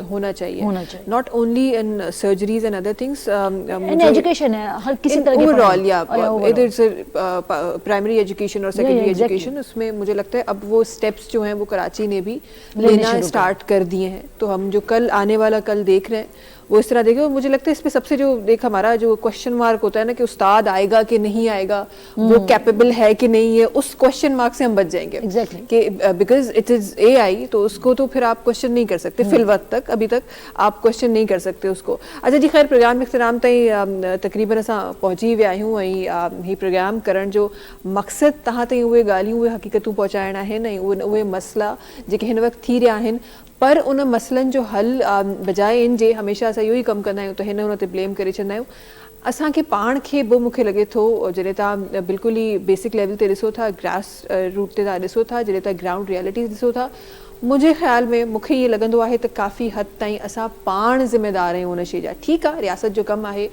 होना चाहिए not only in surgeries and other things, education है हर किसी तरह की ओवरऑल, या इधर से प्राइमरी एजुकेशन और सेकेंडरी एजुकेशन, उसमें मुझे लगता है अब वो स्टेप्स जो हैं वो कराची ने भी लेना स्टार्ट कर दिए हैं। तो हम जो कल आने वाला कल देख रहे हैं वो इस तरह देखे। और मुझे लगता है इसमें सबसे जो देख हमारा जो क्वेश्चन मार्क होता है ना कि उस्ताद आएगा कि नहीं आएगा, वो कैपेबल है कि नहीं है, उस क्वेश्चन मार्क से हम बच जाएंगे। Exactly. कि बिकॉज इट इज AI, तो उसको तो फिर आप क्वेश्चन नहीं कर सकते फिल वक्त तक, अभी तक आप क्वेश्चन नहीं कर सकते उसको। अच्छा जी, खैर प्रोग्राम इख्तिराम ताईं तकरीबन असां पहुची विया आहियूं, ऐं ही प्रोग्राम करण जो मक़सदु तव्हां ताईं उहे ॻाल्हियूं, उहे हक़ीक़तूं पहुचाइण आहिनि, ऐं उहे मसइला जेके हिन वक़्तु थी रहिया आहिनि, पर उन मसइलनि जो हल बजाए इन जे हमेशह असां इहो ई कमु कंदा आहियूं त हिन हुन ते ब्लेम करे छॾींदा आहियूं। असांखे पाण खे बि मूंखे लॻे थो, जॾहिं तव्हां बिल्कुलु ई बेसिक लेवल ते ॾिसो था, ग्रास रूट ते तव्हां ॾिसो था, जॾहिं तव्हां ग्राउंड रियलिटीज़ ॾिसो था, मुंहिंजे ख़्याल में मूंखे ईअं लॻंदो आहे त काफ़ी हद ताईं असां पाण ज़िम्मेदार आहियूं उन शइ जा। ठीकु आहे, रियासत जो कमु आहे,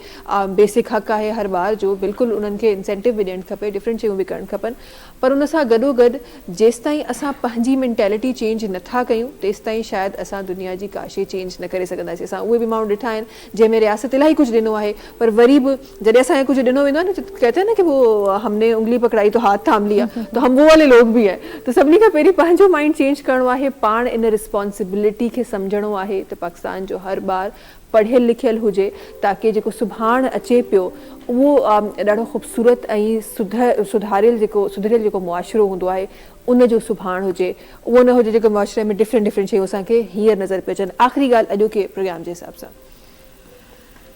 बेसिक हक़ आहे हर ॿार जो, बिल्कुलु उन्हनि खे इंसेंटिव बि ॾियणु खपे, डिफरेंट शयूं बि करणु खपनि, पर उन सां गॾोगॾु जेसिताईं असां पंहिंजी मेंटेलिटी चेंज नथा कयूं, तेसिताईं शायदि असां दुनिया जी का शइ चेंज न करे सघंदासीं। असां उहे बि माण्हू ॾिठा आहिनि जंहिंमें रियासत इलाही कुझु ॾिनो आहे, पर वरी बि जॾहिं असांखे कुझु ॾिनो वेंदो आहे न, कहते हैं ना कि वो हमने उंगली पकड़ाई तो हाथ थाम लिया, तो हम वो वाले लोग भी हैं। तो सभिनी खां पहिरीं पंहिंजो माइंड चेंज करिणो आहे, पाण इन रिस्पॉन्सिबिलिटी खे सम्झणो आहे त पाकिस्तान जो हर ॿार पढ़ियल लिखियल हुजे, ताकी जेको सुभाणे अचे पियो उहो ॾाढो ख़ूबसूरत ऐं सुधारियल जेको मुआशिरो हूंदो आहे उनजो सुभाणे हुजे, उहो न हुजे जेको मुआशिरे में डिफरेंट शयूं असांखे हींअर नज़र पियो अचनि। आख़िरी ॻाल्हि अॼोके प्रोग्राम जे हिसाब सां,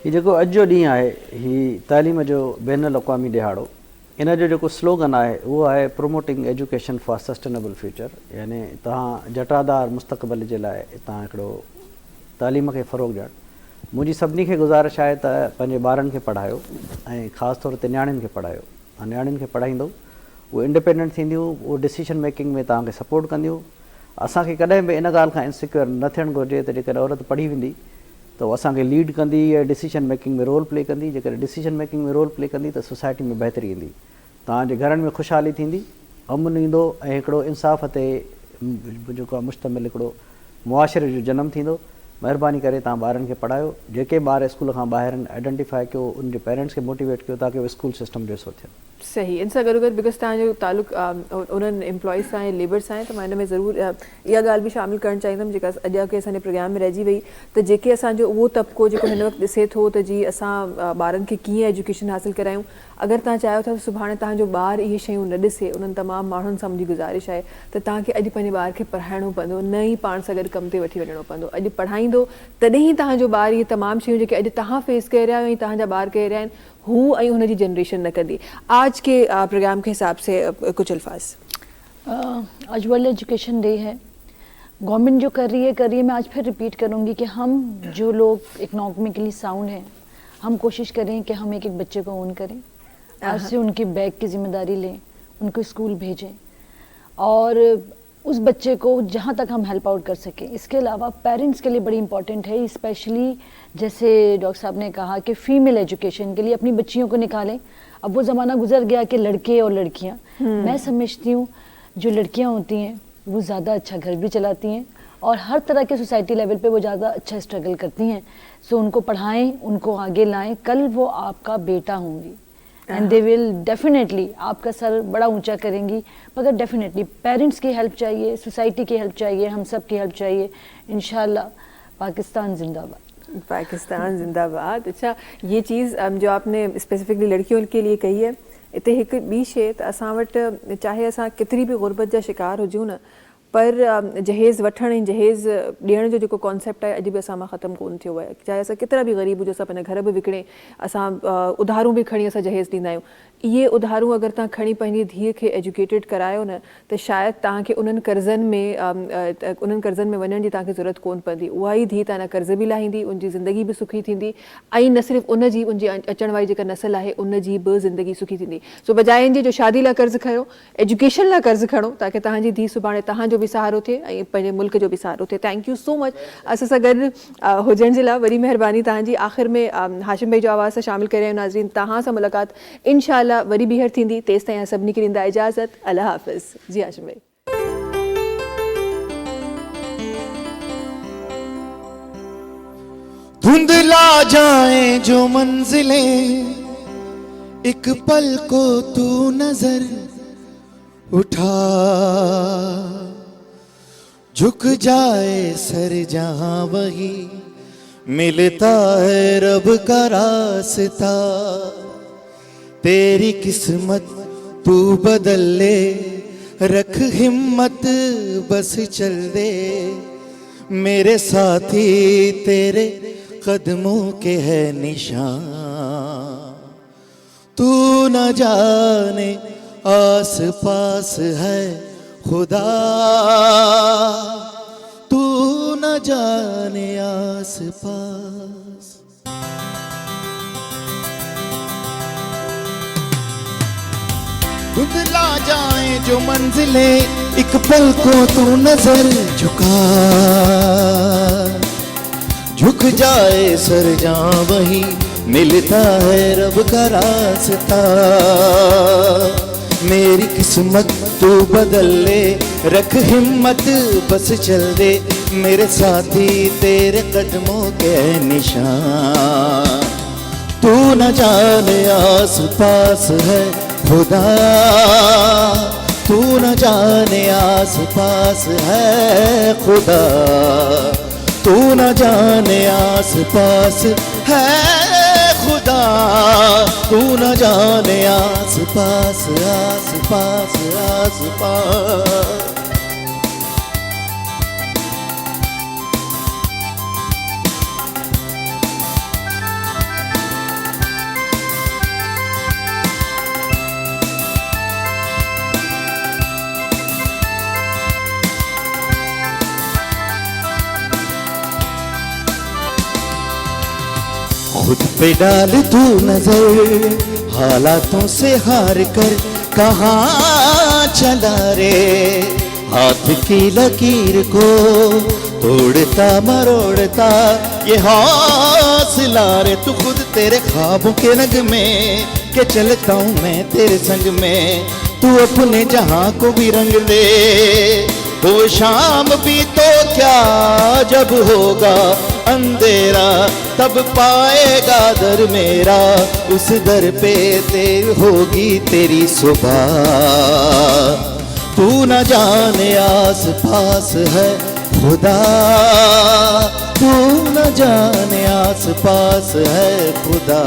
हीउ जेको अॼु जो ॾींहुं आहे, हीउ तालीम जो बैन अल-अक़वामी ॾिहाड़ो, इन जो जेको स्लोगन आहे उहो आहे promoting education for sustainable future, यानी तव्हां जटादार मुस्तक़बिल जे लाइ तव्हां हिकिड़ो तालीम खे फ़रोग़ ॾियणु। मुंहिंजी सभिनी खे गुज़ारिश आहे त पंहिंजे ॿारनि खे पढ़ायो, ऐं ख़ासि तौर ते नियाणियुनि खे पढ़ायो, नियाणियुनि खे पढ़ाईंदो, उहे इंडिपेंडेंट थींदियूं, उहे डिसीजन मेकिंग में तव्हांखे सपोर्ट कंदियूं। असांखे कॾहिं बि इन ॻाल्हि खां इनसिक्योर न थियणु घुरिजे त जेकॾहिं औरत पढ़ी वेंदी त उहो असांखे लीड कंदी या डिसीजन मेकिंग में रोल प्ले कंदी। जेकॾहिं डिसीजन मेकिंग में रोल प्ले कंदी त सोसाइटी में बहितरी ईंदी, तव्हांजे घरनि में ख़ुशहाली थींदी, अमन ईंदो ऐं हिकिड़ो इंसाफ़ ते जेको आहे मुश्तमिल हिकिड़ो मुआशिरे जो जनमु थींदो। महिरबानी करे तव्हां ॿारनि खे पढ़ायो, जेके ॿार स्कूल खां ॿाहिरि आहिनि आइडेंटिफाई कयो, उनजे पेरेंट्स खे मोटिवेट कयो ताकी उहे स्कूल सिस्टम जो हिसो थियनि। सही, इन सां गॾो गॾु बिकॉज़ तव्हांजो तालुक़ु उन्हनि एम्प्लॉइज़ सां ऐं लेबर सां आहे, त मां हिन में ज़रूरु इहा ॻाल्हि बि शामिलु करणु चाहींदमि जेका अॼु के असांजे प्रोग्राम में रहिजी वई, त जेके असांजो उहो तबिको जेको हिन वक़्तु ॾिसे थो त जी असां ॿारनि खे कीअं एजुकेशन हासिलु करायूं, अगरि तव्हां चाहियो था त सुभाणे तव्हांजो ॿारु इहे शयूं न ॾिसे, उन्हनि तमामु माण्हुनि सां मुंहिंजी गुज़ारिश आहे त तव्हांखे अॼु पंहिंजे ॿार खे पढ़ाइणो पवंदो, न ई पाण सां गॾु कम ते वठी वञिणो पवंदो। अॼु पढ़ाईंदो तॾहिं ई तव्हांजो ॿारु इहे तमामु शयूं जेके अॼु तव्हां फेस करे रहिया आहियो ऐं तव्हांजा ॿार करे रहिया आहिनि हू ऐं हुनजी जनरेशन न कंदी। आज के प्रोग्राम के हिसाब से कुछ अल्फाज। आज वर्ल्ड एजुकेशन डे है, गवर्नमेंट जो कर रही है, मैं आज फिर रिपीट करूँगी कि हम जो लोग इकोनॉमिकली साउंड हैं, हम कोशिश करें कि हम एक एक बच्चे को ओन करें, आज से उनकी बैग की जिम्मेदारी लें, उनको स्कूल भेजें और उस बच्चे को जहाँ तक हम हेल्प आउट कर सकें। इसके अलावा पेरेंट्स के लिए बड़ी इंपॉर्टेंट है, स्पेशली जैसे डॉक्टर साहब ने कहा कि फ़ीमेल एजुकेशन के लिए अपनी बच्चियों को निकालें। अब वो ज़माना गुजर गया कि लड़के और लड़कियाँ, मैं समझती हूँ जो लड़कियाँ होती हैं वो ज़्यादा अच्छा घर भी चलाती हैं और हर तरह के सोसाइटी लेवल पे वो ज़्यादा अच्छा स्ट्रगल करती हैं। सो उनको पढ़ाएं, उनको आगे लाएं, कल वो आपका बेटा होंगी एंड दे विल डेफिनेटली आपका सर बड़ा ऊंचा करेंगी। मगर डेफिनेटली पेरेंट्स की हेल्प चाहिए, सोसाइटी की हेल्प चाहिए, हम सब की हेल्प चाहिए। इंशाल्लाह पाकिस्तान जिंदाबाद। पाकिस्तान जिंदाबाद। अच्छा, ये चीज़ जो आपने स्पेसिफिकली लड़कियों के लिए कही है, इते हिकु ॿी शइ त असां वटि चाहे असां केतिरी बि गुरबत जा शिकार हुजूं न, पर जहेज़ वठण ऐं जहेज़ ॾियण जो जेको कॉन्सेप्ट आहे अॼु बि असां मां ख़तमु कोन थियो आहे। चाहे असां केतिरा बि ग़रीब हुजूं, असां पंहिंजा घर बि विकिणे, असां उधारूं बि खणी असां जहेज़ ॾींदा आहियूं। इहे उधारूं अगरि तव्हां खणी पंहिंजी धीअ खे एजुकेटेड करायो न त शायदि तव्हांखे उन्हनि कर्ज़नि में वञण जी तव्हांखे ज़रूरत कोन पवंदी। उहा ई धीअ तव्हांजा कर्ज़ बि लाहींदी, उनजी ज़िंदगी बि सुखी थींदी ऐं न सिर्फ़ु उनजी, उनजी अचण वारी जेका नस्ल आहे उनजी बि ज़िंदगी सुखी थींदी। सो बजाए इन जो शादी लाइ कर्ज़ु खयो, एजुकेशन लाइ कर्ज़ु खणो ताकी तव्हांजी धीअ सुभाणे तव्हांजो बि सहारो थिए ऐं पंहिंजे मुल्क जो बि सहारो थिए। थैंक यू सो मच असां सां गॾु हुजण जे लाइ, वरी महिरबानी तव्हांजी। आख़िर में हाशिम भाई जो आवाज़ सां शामिलु करे रहियो नाज़रीन, तव्हां सां मुलाक़ात इंशाअल्लाह वरी ॿीहर थींदी। तेसि ताईं सभिनी खे ॾींदा इजाज़त, अल्लाह हाफ़िज़। जी हाशिम भाई। धुंधला जाए जो मंजिलें, एक पल को तू नजर उठा, झुक जाए सर जहां वही मिलता है रब का रास्ता। तेरी किस्मत तू बदल ले, रख हिम्मत बस चल दे, मेरे साथी तेरे कदमों के है निशान। तू न जाने आस पास है खुदा, तू न जाने आस पास। धुंधला जाए जो मंजिलें, एक पल को तू नजर झुका, झुक जाए सर जहां वही मिलता है रब का रास्ता। मेरी किस्मत तू बदल ले, रख हिम्मत बस चल दे, मेरे साथी तेरे कदमों के निशान। तू न जाने आस पास है खुदा, तू न जाने आस पास है खुदा, तू न जाने आस पास है खुदा, तू न जाने आस पास आस पास आस पास। खुद पे डाल तू नजर, हालातों से हार कर कहाँ चला रे, हाथ की लकीर को तोड़ता मरोड़ता ये हौसला रे, तू खुद तेरे ख्वाबों के रंग में के चलता हूँ मैं तेरे संग में, तू अपने जहां को भी रंग दे, वो शाम भी तो क्या जब होगा अंधेरा, तब पाएगा दर मेरा, उस दर पे तेर होगी तेरी सुबह, तू न जाने आस पास है खुदा, तू न जाने आस पास है खुदा,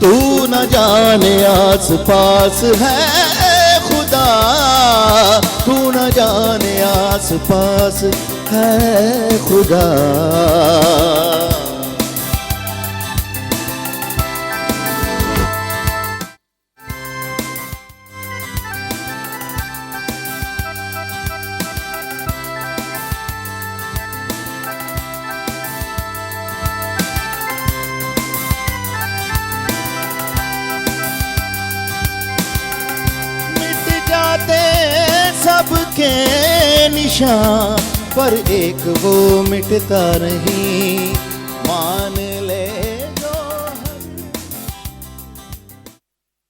तू न जाने आस पास है खुदा, तू न जाने आस पास है खुदा। सबके निशान पर एक वो मिटता नहीं,